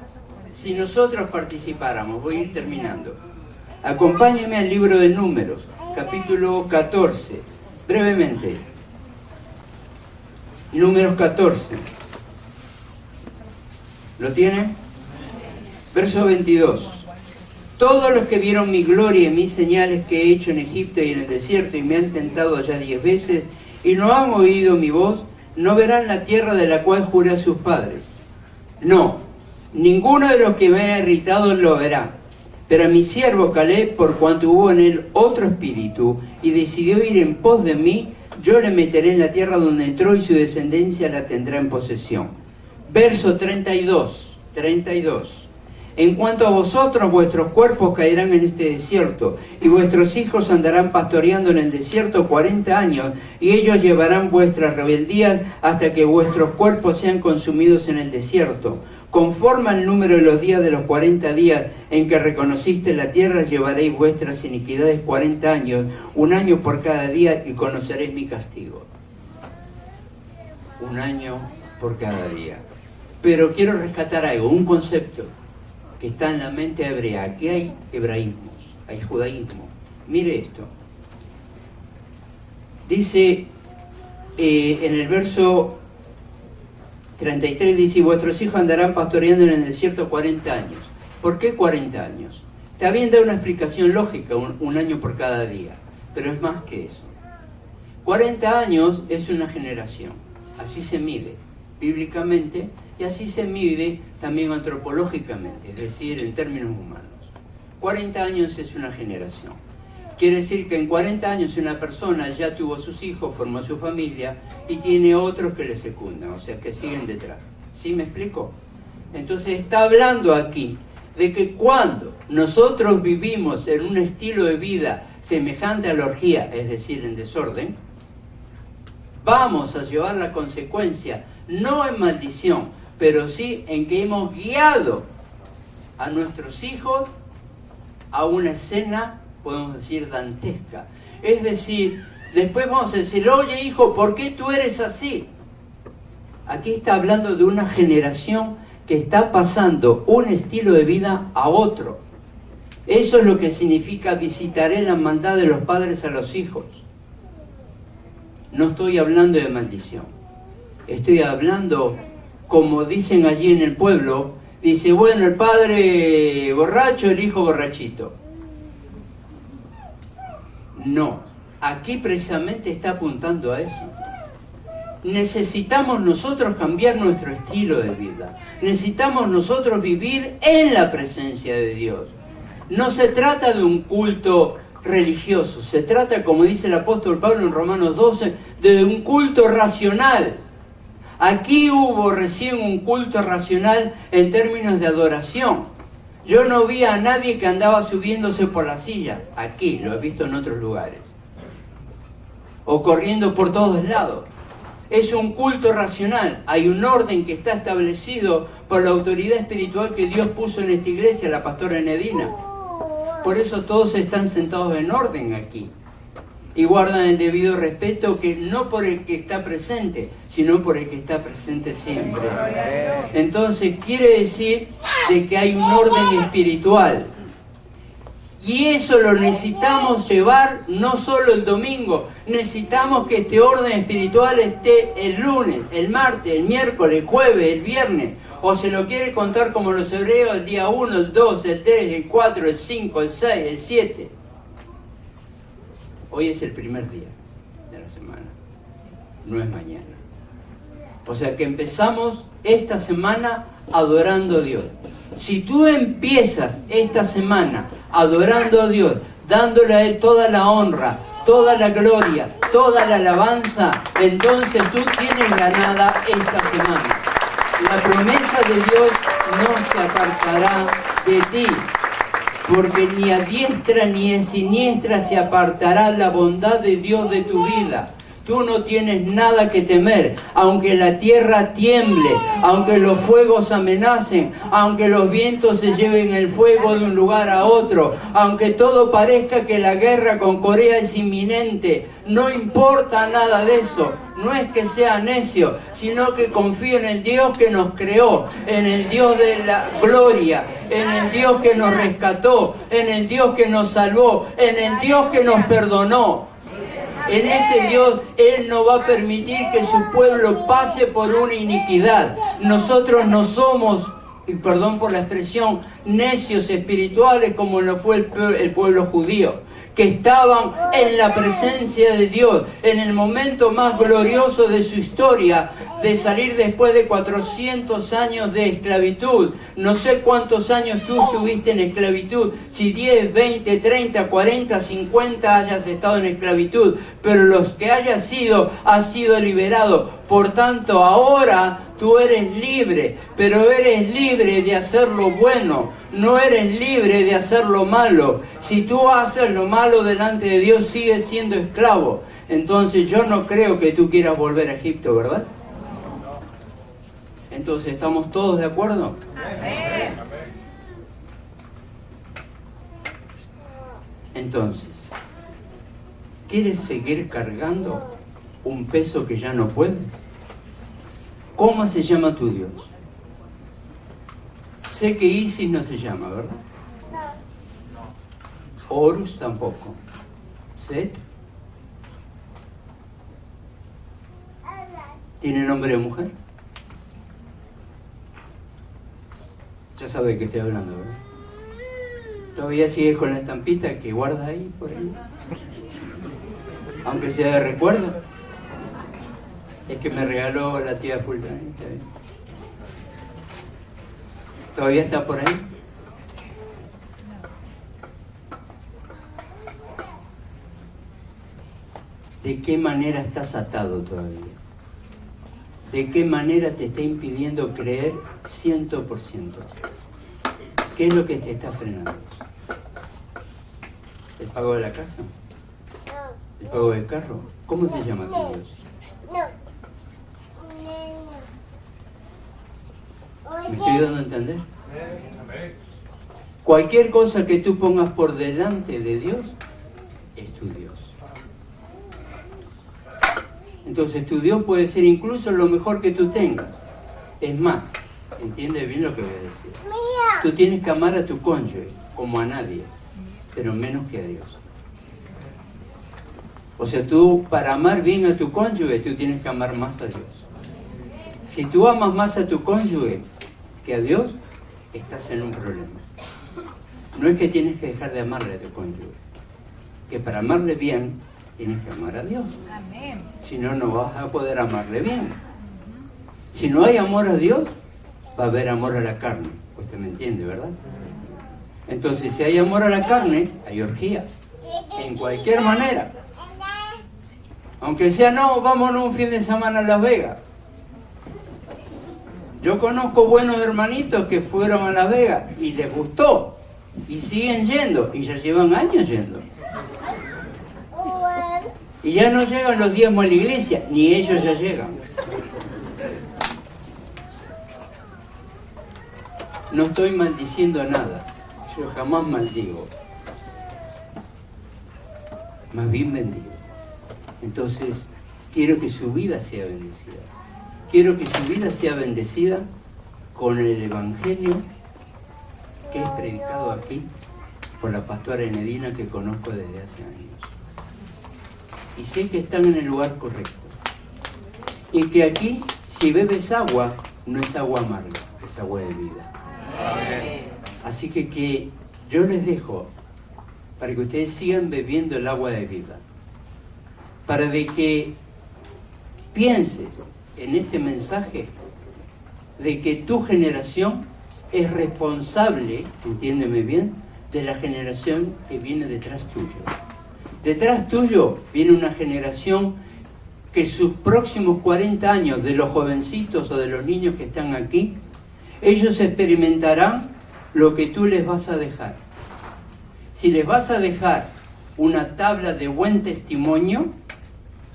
si nosotros participáramos? Voy a ir terminando. Acompáñenme al libro de Números, capítulo 14, brevemente. Números 14. ¿Lo tiene? Verso 22. Todos los que vieron mi gloria y mis señales que he hecho en Egipto y en el desierto y me han tentado allá 10 veces y no han oído mi voz, no verán la tierra de la cual juré a sus padres. No, ninguno de los que me ha irritado lo verá. Pero a mi siervo Caleb, por cuanto hubo en él otro espíritu y decidió ir en pos de mí, yo le meteré en la tierra donde entró y su descendencia la tendrá en posesión. Verso 32. En cuanto a vosotros, vuestros cuerpos caerán en este desierto, y vuestros hijos andarán pastoreando en el desierto 40 años, y ellos llevarán vuestras rebeldías hasta que vuestros cuerpos sean consumidos en el desierto. Conforme al número de los días de los 40 días en que reconociste la tierra, llevaréis vuestras iniquidades 40 años, 1 año por cada día, y conoceréis mi castigo. 1 año por cada día. Pero quiero rescatar algo, un concepto que está en la mente hebrea. Aquí hay hebraísmos, hay judaísmo. Mire esto. Dice en el verso 33, dice, vuestros hijos andarán pastoreando en el desierto 40 años. ¿Por qué 40 años? Está bien, da una explicación lógica, 1 año por cada día, pero es más que eso. 40 años es una generación, así se mide bíblicamente, y así se mide también antropológicamente, es decir, en términos humanos. 40 años es una generación. Quiere decir que en 40 años una persona ya tuvo sus hijos, formó su familia y tiene otros que le secundan, o sea, que siguen detrás. ¿Sí me explico? Entonces está hablando aquí de que cuando nosotros vivimos en un estilo de vida semejante a la orgía, es decir, en desorden, vamos a llevar la consecuencia, no en maldición, pero sí en que hemos guiado a nuestros hijos a una escena, podemos decir, dantesca. Es decir, después vamos a decir, oye hijo, ¿por qué tú eres así? Aquí está hablando de una generación que está pasando un estilo de vida a otro. Eso es lo que significa visitaré la maldad de los padres a los hijos. No estoy hablando de maldición. Estoy hablando, como dicen allí en el pueblo, dice, bueno, el padre borracho, el hijo borrachito. No, aquí precisamente está apuntando a eso. Necesitamos nosotros cambiar nuestro estilo de vida. Necesitamos nosotros vivir en la presencia de Dios. No se trata de un culto religioso, se trata, como dice el apóstol Pablo en Romanos 12, de un culto racional. Aquí hubo recién un culto racional en términos de adoración. Yo no vi a nadie que andaba subiéndose por la silla. Aquí, lo he visto en otros lugares. O corriendo por todos lados. Es un culto racional. Hay un orden que está establecido por la autoridad espiritual que Dios puso en esta iglesia, la pastora Nedina. Por eso todos están sentados en orden aquí. Y guardan el debido respeto, que no por el que está presente, sino por el que está presente siempre. Entonces quiere decir de que hay un orden espiritual. Y eso lo necesitamos llevar no solo el domingo, necesitamos que este orden espiritual esté el lunes, el martes, el miércoles, el jueves, el viernes. O se lo quiere contar como los hebreos, el día 1, el 2, el 3, el 4, el 5, el 6, el 7. Hoy es el primer día de la semana, no es mañana. O sea que empezamos esta semana adorando a Dios. Si tú empiezas esta semana adorando a Dios, dándole a Él toda la honra, toda la gloria, toda la alabanza, entonces tú tienes ganada esta semana. La promesa de Dios no se apartará de ti, porque ni a diestra ni a siniestra se apartará la bondad de Dios de tu vida. Tú no tienes nada que temer, aunque la tierra tiemble, aunque los fuegos amenacen, aunque los vientos se lleven el fuego de un lugar a otro, aunque todo parezca que la guerra con Corea es inminente. No importa nada de eso. No es que sea necio, sino que confío en el Dios que nos creó, en el Dios de la gloria, en el Dios que nos rescató, en el Dios que nos salvó, en el Dios que nos perdonó. En ese Dios, Él no va a permitir que su pueblo pase por una iniquidad. Nosotros no somos, y perdón por la expresión, necios espirituales como lo fue el pueblo judío, que estaban en la presencia de Dios, en el momento más glorioso de su historia, de salir después de 400 años de esclavitud. No sé cuántos años tú estuviste en esclavitud, si 10, 20, 30, 40, 50 hayas estado en esclavitud, pero los que hayas sido, has sido liberado. Por tanto, ahora tú eres libre, pero eres libre de hacer lo bueno, no eres libre de hacer lo malo. Si tú haces lo malo delante de Dios, sigues siendo esclavo. Entonces yo no creo que tú quieras volver a Egipto, ¿verdad? Entonces, ¿estamos todos de acuerdo? Amén. Entonces, ¿quieres seguir cargando un peso que ya no puedes? ¿Cómo se llama tu Dios? Sé que Isis no se llama, ¿verdad? Horus tampoco. ¿Set? ¿Tiene nombre de mujer? Ya sabe de qué estoy hablando, ¿verdad? ¿Todavía sigues con la estampita que guardas ahí, por ahí? Aunque sea de recuerdo. Es que me regaló la tía fulanita. ¿Todavía está por ahí? ¿De qué manera estás atado todavía? ¿De qué manera te está impidiendo creer 100%? ¿Qué es lo que te está frenando? ¿El pago de la casa? ¿El pago del carro? ¿Cómo se llama tu Dios? ¿Me estoy dando a entender? Cualquier cosa que tú pongas por delante de Dios es tu Dios. Entonces tu Dios puede ser incluso lo mejor que tú tengas. Es más, entiende bien lo que voy a decir. Tú tienes que amar a tu cónyuge como a nadie, pero menos que a Dios. O sea, tú para amar bien a tu cónyuge, tú tienes que amar más a Dios. Si tú amas más a tu cónyuge que a Dios, estás en un problema. No es que tienes que dejar de amarle a tu cónyuge, que para amarle bien, tienes que amar a Dios. Amén. Si no, no vas a poder amarle bien. Si no hay amor a Dios, va a haber amor a la carne. Usted me entiende, ¿verdad? Entonces, si hay amor a la carne, hay orgía. En cualquier manera. Aunque sea, no, vámonos un fin de semana a Las Vegas. Yo conozco buenos hermanitos que fueron a Las Vegas y les gustó. Y siguen yendo. Y ya llevan años yendo. Y ya no llegan los diezmos a la iglesia, ni ellos ya llegan. No estoy maldiciendo nada, yo jamás maldigo. Más bien bendigo. Entonces, quiero que su vida sea bendecida. Quiero que su vida sea bendecida con el Evangelio que es predicado aquí por la pastora Enedina, que conozco desde hace años. Y sé que están en el lugar correcto. Y que aquí, si bebes agua, no es agua amarga, es agua de vida. Amén. Así que yo les dejo para que ustedes sigan bebiendo el agua de vida. Para de que pienses en este mensaje de que tu generación es responsable, entiéndeme bien, de la generación que viene detrás tuyo. Detrás tuyo viene una generación que sus próximos 40 años, de los jovencitos o de los niños que están aquí, ellos experimentarán lo que tú les vas a dejar. Si les vas a dejar una tabla de buen testimonio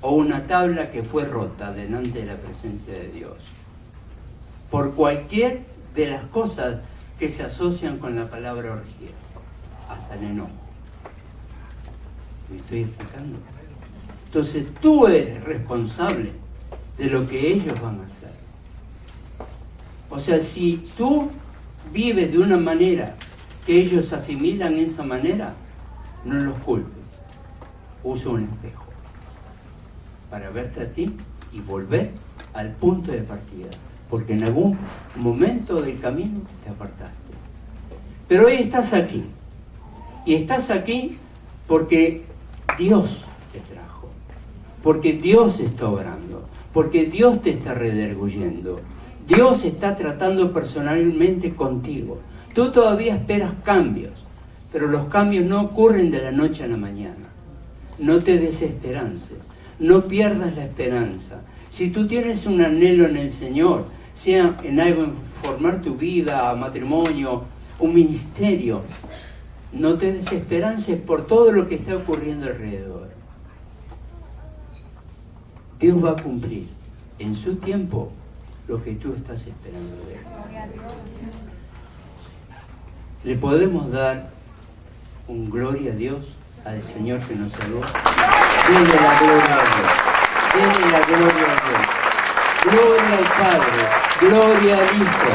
o una tabla que fue rota delante de la presencia de Dios. Por cualquier de las cosas que se asocian con la palabra orgía, hasta el enojo. ¿Me estoy explicando? Entonces tú eres responsable de lo que ellos van a hacer. O sea, si tú vives de una manera que ellos asimilan esa manera, no los culpes. Usa un espejo para verte a ti y volver al punto de partida, porque en algún momento del camino te apartaste. Pero hoy estás aquí, y estás aquí porque Dios te trajo, porque Dios está obrando, porque Dios te está redarguyendo, Dios está tratando personalmente contigo. Tú todavía esperas cambios, pero los cambios no ocurren de la noche a la mañana. No te desesperances, no pierdas la esperanza. Si tú tienes un anhelo en el Señor, sea en algo, en formar tu vida, matrimonio, un ministerio, no te desesperances por todo lo que está ocurriendo alrededor. Dios va a cumplir en su tiempo lo que tú estás esperando de Él. Le podemos dar un gloria a Dios, al Señor que nos salvó. Denle la gloria a Dios. Denle la gloria a Dios. Gloria al Padre, gloria al Hijo,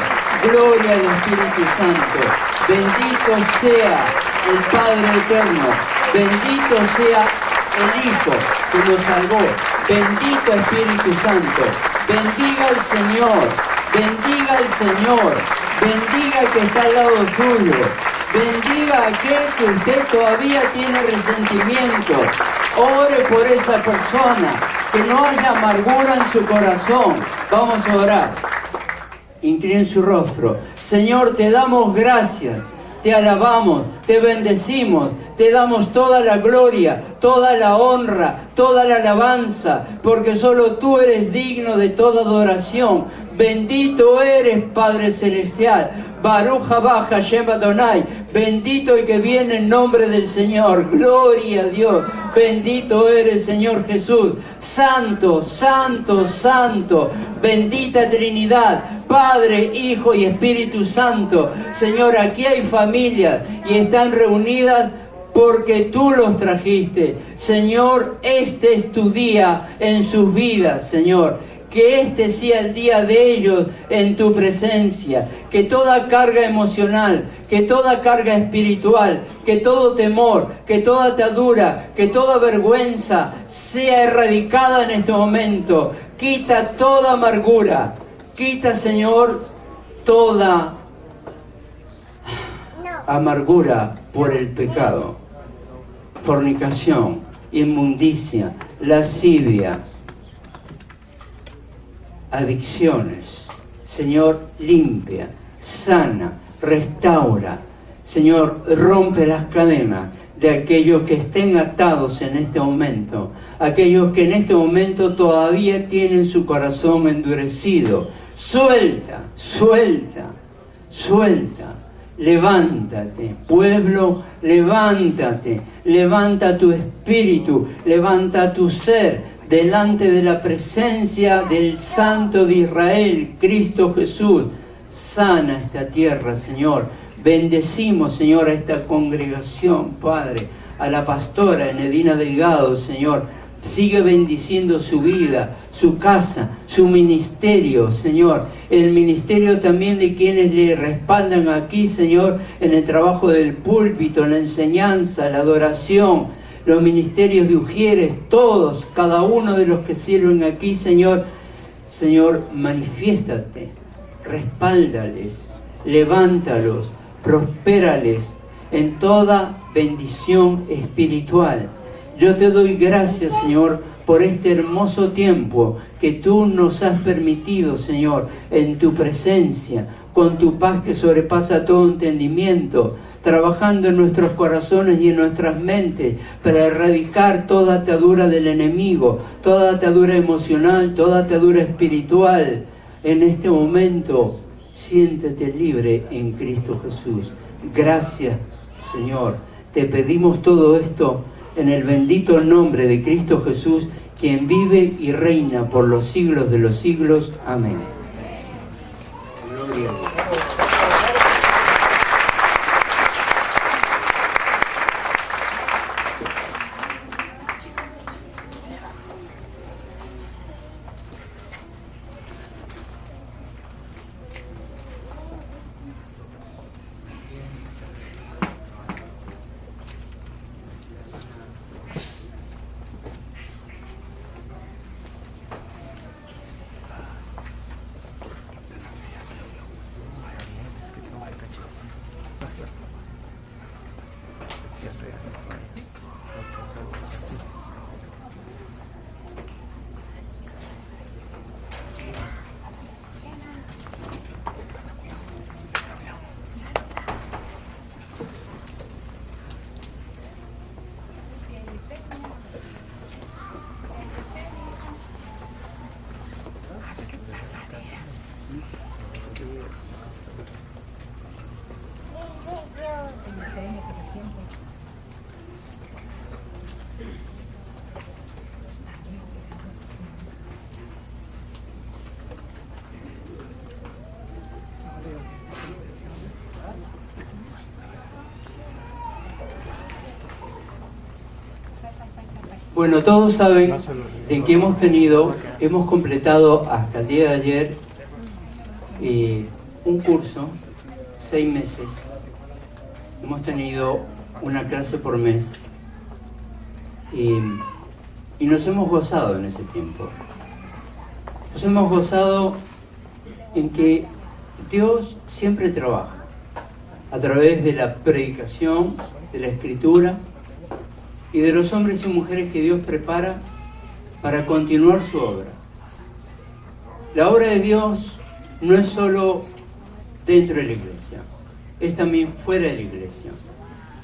gloria al Espíritu Santo. Bendito sea el Padre eterno, bendito sea el Hijo que nos salvó. Bendito Espíritu Santo. Bendiga al Señor, bendiga al Señor. Bendiga al que está al lado suyo. Bendiga a aquel que usted todavía tiene resentimiento. Ore por esa persona. Que no haya amargura en su corazón. Vamos a orar. Inclinen su rostro. Señor, te damos gracias. Te alabamos, te bendecimos. Te damos toda la gloria, toda la honra, toda la alabanza. Porque solo tú eres digno de toda adoración. Bendito eres, Padre Celestial. Baruch haba Hashem Adonai. Bendito el que viene en nombre del Señor. Gloria a Dios. Bendito eres, Señor Jesús. Santo, santo, santo. Bendita Trinidad. Padre, Hijo y Espíritu Santo. Señor, aquí hay familias y están reunidas porque tú los trajiste. Señor, este es tu día en sus vidas, Señor. Que este sea el día de ellos en tu presencia. Que toda carga emocional, que toda carga espiritual, que todo temor, que toda atadura, que toda vergüenza sea erradicada en este momento. Quita toda amargura. Quita, Señor, toda amargura por el pecado. Fornicación, inmundicia, lascivia, adicciones. Señor, limpia, sana, restaura. Señor, rompe las cadenas de aquellos que estén atados en este momento, aquellos que en este momento todavía tienen su corazón endurecido. Suelta, suelta, suelta. Levántate, pueblo, levántate. Levanta tu espíritu, levanta tu ser delante de la presencia del Santo de Israel, Cristo Jesús. Sana esta tierra, Señor. Bendecimos, Señor, a esta congregación, Padre, a la pastora Enedina Delgado, Señor. Sigue bendiciendo su vida, su casa, su ministerio, Señor. El ministerio también de quienes le respaldan aquí, Señor, en el trabajo del púlpito, en la enseñanza, la adoración, los ministerios de Ujieres, todos, cada uno de los que sirven aquí, Señor. Señor, manifiéstate, respáldales, levántalos, prospérales en toda bendición espiritual. Yo te doy gracias, Señor, por este hermoso tiempo que tú nos has permitido, Señor, en tu presencia, con tu paz que sobrepasa todo entendimiento, trabajando en nuestros corazones y en nuestras mentes para erradicar toda atadura del enemigo, toda atadura emocional, toda atadura espiritual. En este momento, siéntete libre en Cristo Jesús. Gracias, Señor. Te pedimos todo esto en el bendito nombre de Cristo Jesús, quien vive y reina por los siglos de los siglos. Amén. Gloria a Dios. Bueno, todos saben de que hemos completado hasta el día de ayer un curso, 6 meses. Hemos tenido una clase por mes y nos hemos gozado en ese tiempo. Nos hemos gozado en que Dios siempre trabaja a través de la predicación, de la escritura y de los hombres y mujeres que Dios prepara para continuar su obra. La obra de Dios no es solo dentro de la iglesia, es también fuera de la iglesia.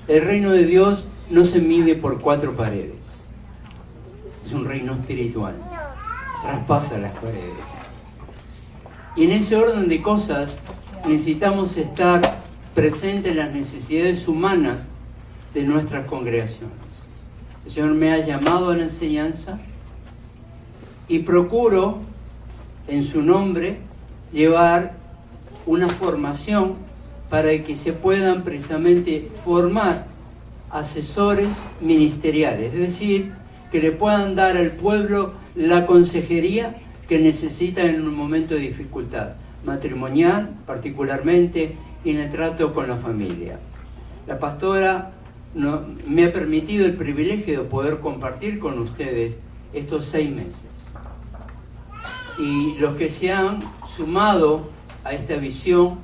El reino de Dios no se mide por 4 paredes, es un reino espiritual, traspasa las paredes. Y en ese orden de cosas necesitamos estar presentes en las necesidades humanas de nuestras congregaciones. El Señor me ha llamado a la enseñanza y procuro, en su nombre, llevar una formación para que se puedan precisamente formar asesores ministeriales, es decir, que le puedan dar al pueblo la consejería que necesita en un momento de dificultad, matrimonial particularmente, y en el trato con la familia. La pastora me ha permitido el privilegio de poder compartir con ustedes estos 6 meses. Y los que se han sumado a esta visión,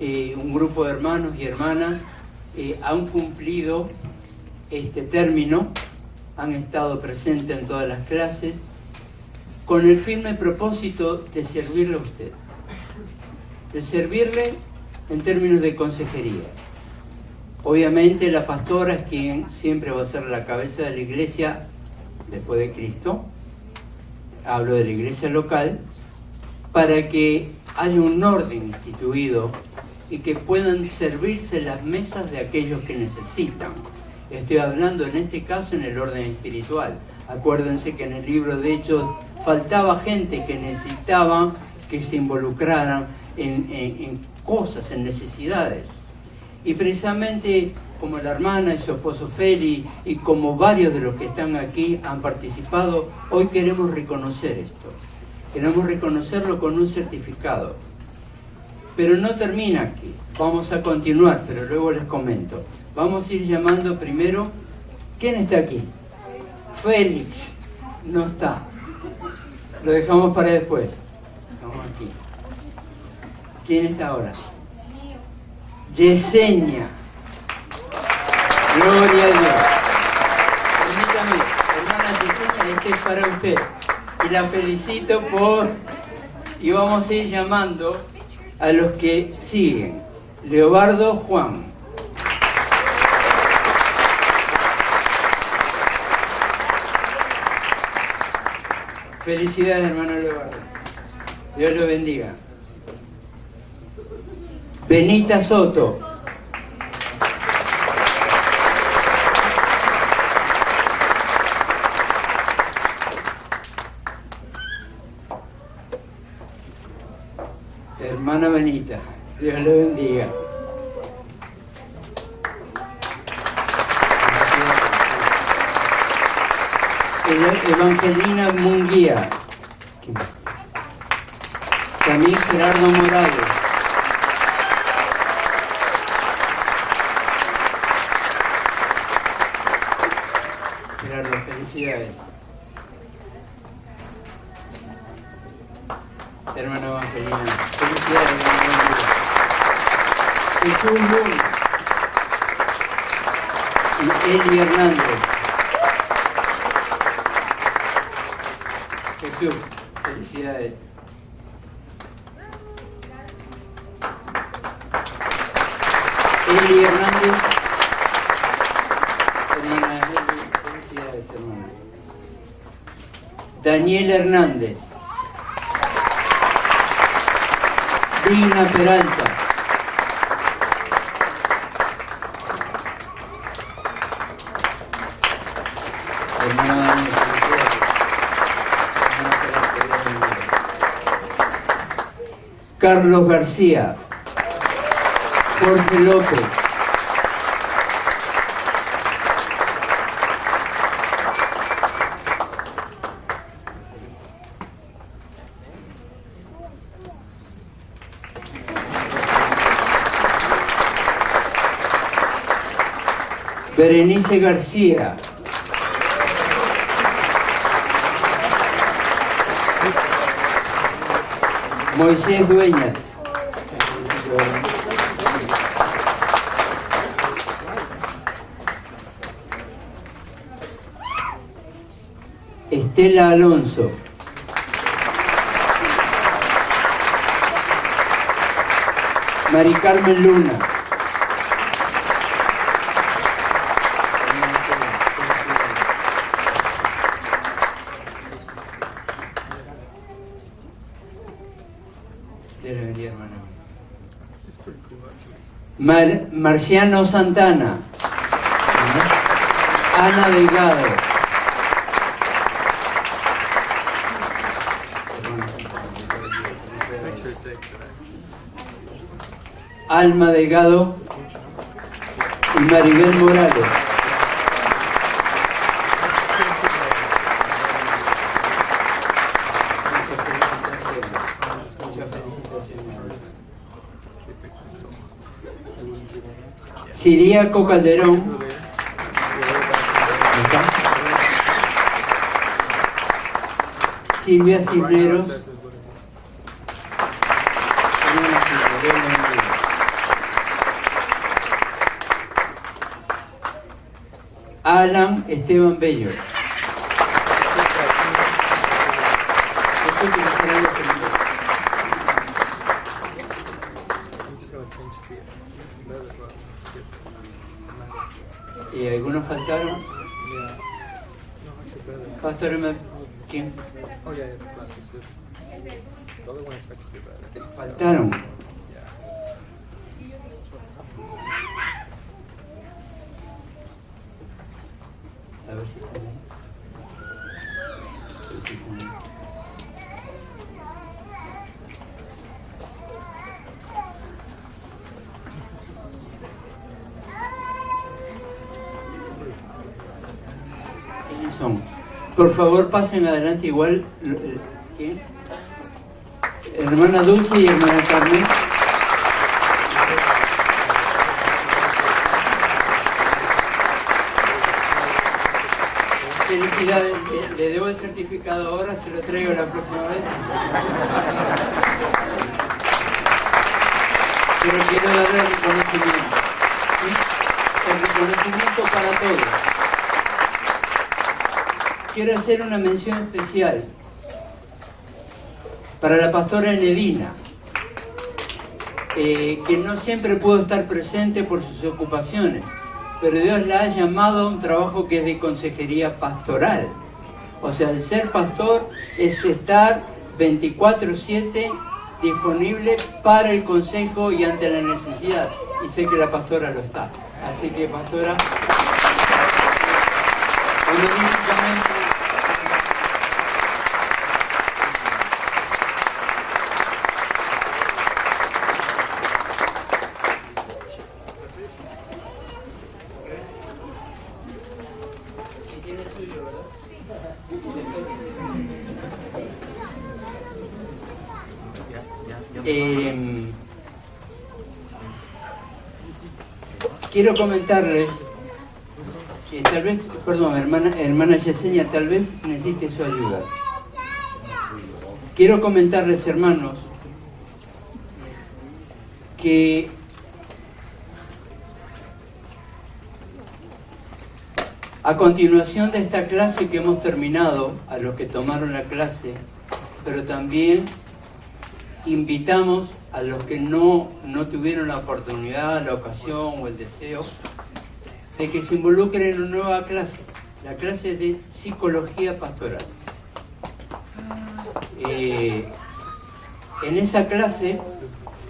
un grupo de hermanos y hermanas, han cumplido este término, han estado presentes en todas las clases, con el firme propósito de servirle a usted, de servirle en términos de consejería. Obviamente la pastora es quien siempre va a ser la cabeza de la iglesia después de Cristo. Hablo de la iglesia local, para que haya un orden instituido y que puedan servirse las mesas de aquellos que necesitan. Estoy hablando en este caso en el orden espiritual. Acuérdense que en el libro de Hechos faltaba gente que necesitaba que se involucraran en cosas, en necesidades. Y precisamente como la hermana y su esposo Feli y como varios de los que están aquí han participado, hoy queremos reconocer esto. Queremos reconocerlo con un certificado. Pero no termina aquí. Vamos a continuar, pero luego les comento. Vamos a ir llamando primero. ¿Quién está aquí? Félix. No está. Lo dejamos para después. Estamos aquí. ¿Quién está ahora? Yesenia. Gloria a Dios. Permítame, hermana Yesenia, este es para usted. Y la felicito por... Y vamos a ir llamando A los que siguen: Leobardo Juan. Felicidades, hermano Leobardo. Dios lo bendiga. Benita Soto. Hermana Benita, Dios lo bendiga. Evangelina Munguía. También Gerardo Morales. Gerardo, felicidades. Hermano Evangelina, felicidades, hermano. Jesús Luna y Eli Hernández. Jesús, felicidades. Eli Hernández. Felicidades, hermano. Daniel Hernández. Digna Peralta. Hermano Daniel, Carlos García. Jorge López. Berenice García. Moisés Dueña. Estela Alonso. Mari Carmen Luna. Marciano Santana. Ana Delgado. Alma Delgado y Maribel Morales. Muchas felicitaciones. Siriaco Calderón. Silvia Cisneros. Alan Esteban Bello. ¿Y algunos faltaron? Pastor, ¿quién? Faltaron. A ver si están ahí. ¿Quiénes son? Por favor, pasen adelante igual. ¿Quién? Hermana Dulce y hermana Carmen. Felicidades, le debo el certificado ahora, se lo traigo la próxima vez. Pero quiero darle el reconocimiento. ¿Sí? El reconocimiento para todos. Quiero hacer una mención especial para la pastora Enedina. que no siempre pudo estar presente por sus ocupaciones, pero Dios la ha llamado a un trabajo que es de consejería pastoral. O sea, el ser pastor es estar 24/7 disponible para el consejo y ante la necesidad. Y sé que la pastora lo está. Así que, pastora, honoríficamente, quiero comentarles que tal vez, perdón, hermana Yesenia, tal vez necesite su ayuda. Quiero comentarles, hermanos, que a continuación de esta clase que hemos terminado, a los que tomaron la clase, pero también invitamos a los que no tuvieron la oportunidad, la ocasión o el deseo de que se involucren en una nueva clase, la clase de psicología pastoral. En esa clase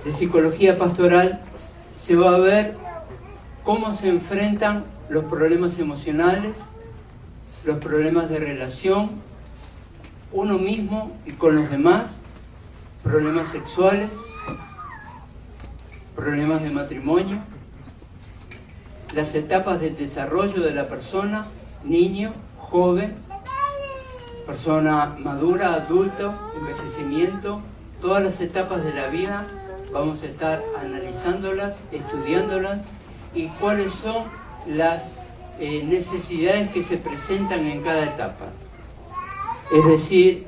de psicología pastoral se va a ver cómo se enfrentan los problemas emocionales, los problemas de relación, uno mismo y con los demás, problemas sexuales, problemas de matrimonio, las etapas del desarrollo de la persona, niño, joven, persona madura, adulto, envejecimiento, todas las etapas de la vida vamos a estar analizándolas, estudiándolas y cuáles son las necesidades que se presentan en cada etapa. Es decir,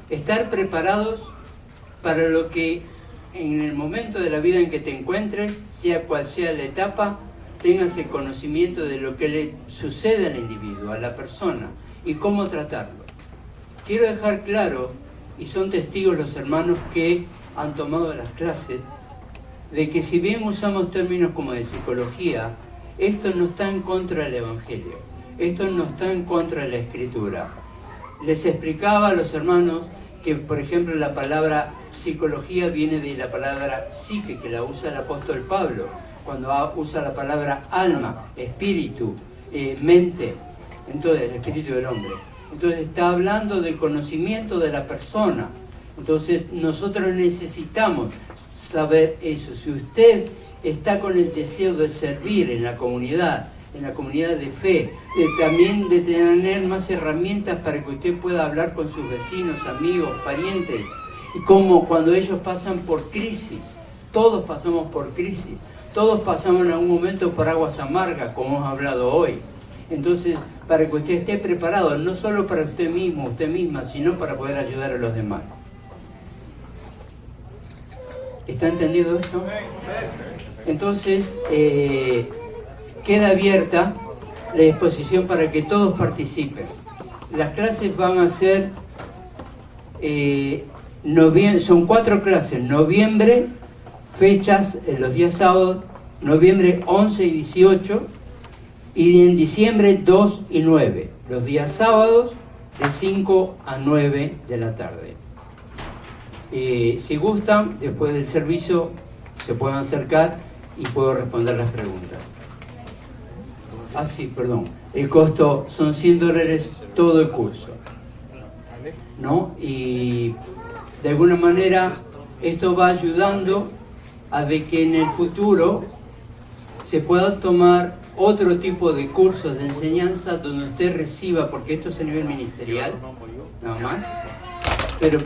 estar preparados para lo que en el momento de la vida en que te encuentres, sea cual sea la etapa, tengas el conocimiento de lo que le sucede al individuo, a la persona, y cómo tratarlo. Quiero dejar claro, y son testigos los hermanos que han tomado las clases, de que si bien usamos términos como de psicología, esto no está en contra del Evangelio, esto no está en contra de la Escritura. Les explicaba a los hermanos que, por ejemplo, la palabra psicología viene de la palabra psique, que la usa el apóstol Pablo, cuando usa la palabra alma, espíritu, mente, entonces el espíritu del hombre. Entonces está hablando del conocimiento de la persona. Entonces nosotros necesitamos saber eso. Si usted está con el deseo de servir en la comunidad de fe, también de tener más herramientas para que usted pueda hablar con sus vecinos, amigos, parientes, y como cuando ellos pasan por crisis, todos pasamos por crisis, todos pasamos en algún momento por aguas amargas, como hemos hablado hoy. Entonces, para que usted esté preparado, no solo para usted mismo, usted misma, sino para poder ayudar a los demás. ¿Está entendido esto? Entonces, queda abierta la exposición para que todos participen. Las clases van a ser, son 4 clases, noviembre, fechas en los días sábados, noviembre 11 y 18, y en diciembre 2 y 9, los días sábados de 5 a 9 de la tarde. Si gustan, después del servicio se pueden acercar y puedo responder las preguntas. Ah, sí, perdón. El costo son $100 todo el curso, ¿no? Y de alguna manera esto va ayudando a de que en el futuro se pueda tomar otro tipo de cursos de enseñanza donde usted reciba, porque esto es a nivel ministerial, nada más, pero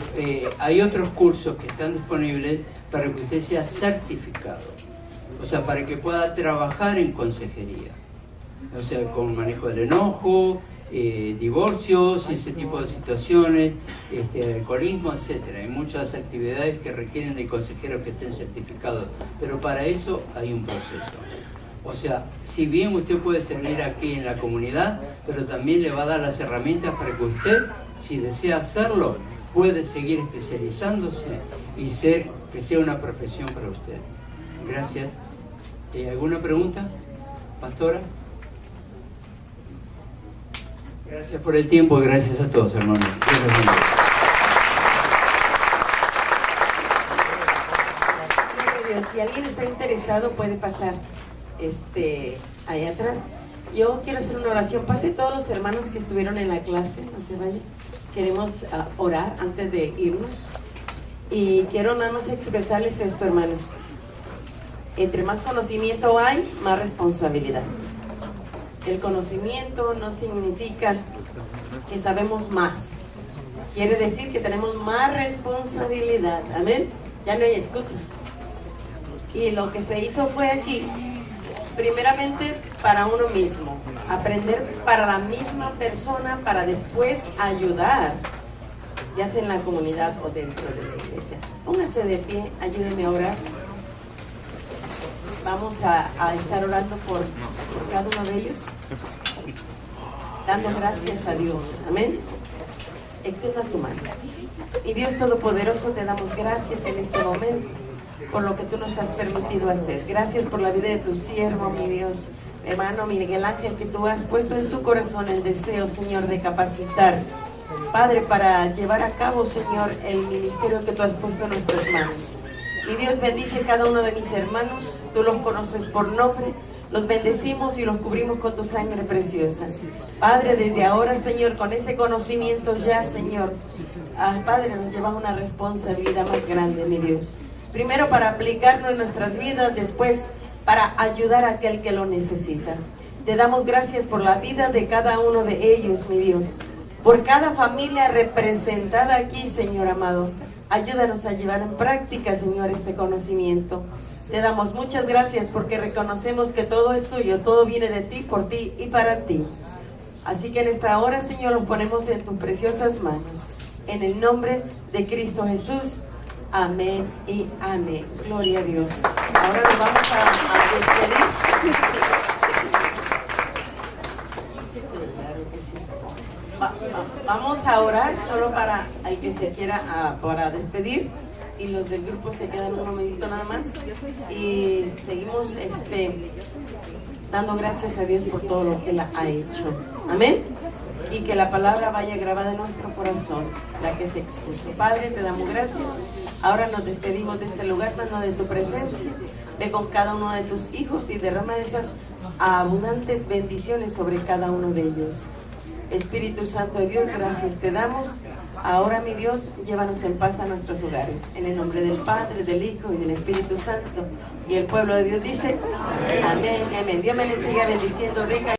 hay otros cursos que están disponibles para que usted sea certificado, o sea, para que pueda trabajar en consejería, o sea, con manejo del enojo, divorcios, ese tipo de situaciones, alcoholismo, etc. Hay muchas actividades que requieren de consejeros que estén certificados, pero para eso hay un proceso. O sea, si bien usted puede servir aquí en la comunidad, pero también le va a dar las herramientas para que usted, si desea hacerlo, puede seguir especializándose y que sea una profesión para usted. Gracias. ¿Alguna pregunta, pastora? Gracias por el tiempo y gracias a todos, hermanos. Si alguien está interesado puede pasar allá atrás. Yo quiero hacer una oración. Pase todos los hermanos que estuvieron en la clase, no se vayan. Queremos orar antes de irnos. Y quiero nada más expresarles esto, hermanos. Entre más conocimiento hay, más responsabilidad. El conocimiento no significa que sabemos más. Quiere decir que tenemos más responsabilidad. Amén. Ya no hay excusa. Y lo que se hizo fue aquí, primeramente para uno mismo, aprender para la misma persona, para después ayudar, ya sea en la comunidad o dentro de la iglesia. Póngase de pie, ayúdenme a orar. Vamos a estar orando por cada uno de ellos, dando gracias a Dios. Amén. Extienda su mano. Mi Dios Todopoderoso, te damos gracias en este momento por lo que tú nos has permitido hacer. Gracias por la vida de tu siervo, mi Dios, hermano Miguel Ángel, que tú has puesto en su corazón el deseo, Señor, de capacitar, Padre, para llevar a cabo, Señor, el ministerio que tú has puesto en nuestras manos. Mi Dios, bendice cada uno de mis hermanos, tú los conoces por nombre, los bendecimos y los cubrimos con tu sangre preciosa. Padre, desde ahora, Señor, con ese conocimiento ya, Señor, Padre, nos lleva una responsabilidad más grande, mi Dios. Primero para aplicarlo en nuestras vidas, después para ayudar a aquel que lo necesita. Te damos gracias por la vida de cada uno de ellos, mi Dios. Por cada familia representada aquí, Señor amado. Ayúdanos a llevar en práctica, Señor, este conocimiento. Te damos muchas gracias porque reconocemos que todo es tuyo, todo viene de ti, por ti y para ti. Así que en esta hora, Señor, los ponemos en tus preciosas manos. En el nombre de Cristo Jesús. Amén y amén. Gloria a Dios. Ahora nos vamos a despedir. Claro que sí. Vamos a orar solo para el que se quiera para despedir, y los del grupo se quedan un momentito nada más y seguimos dando gracias a Dios por todo lo que Él ha hecho. Amén. Y que la palabra vaya grabada en nuestro corazón, la que se expuso. Padre, te damos gracias. Ahora nos despedimos de este lugar, mano de tu presencia. Ve con cada uno de tus hijos y derrama esas abundantes bendiciones sobre cada uno de ellos. Espíritu Santo de Dios, gracias te damos. Ahora, mi Dios, llévanos en paz a nuestros hogares. En el nombre del Padre, del Hijo y del Espíritu Santo. Y el pueblo de Dios dice, amén, amén. Dios me les siga bendiciendo rica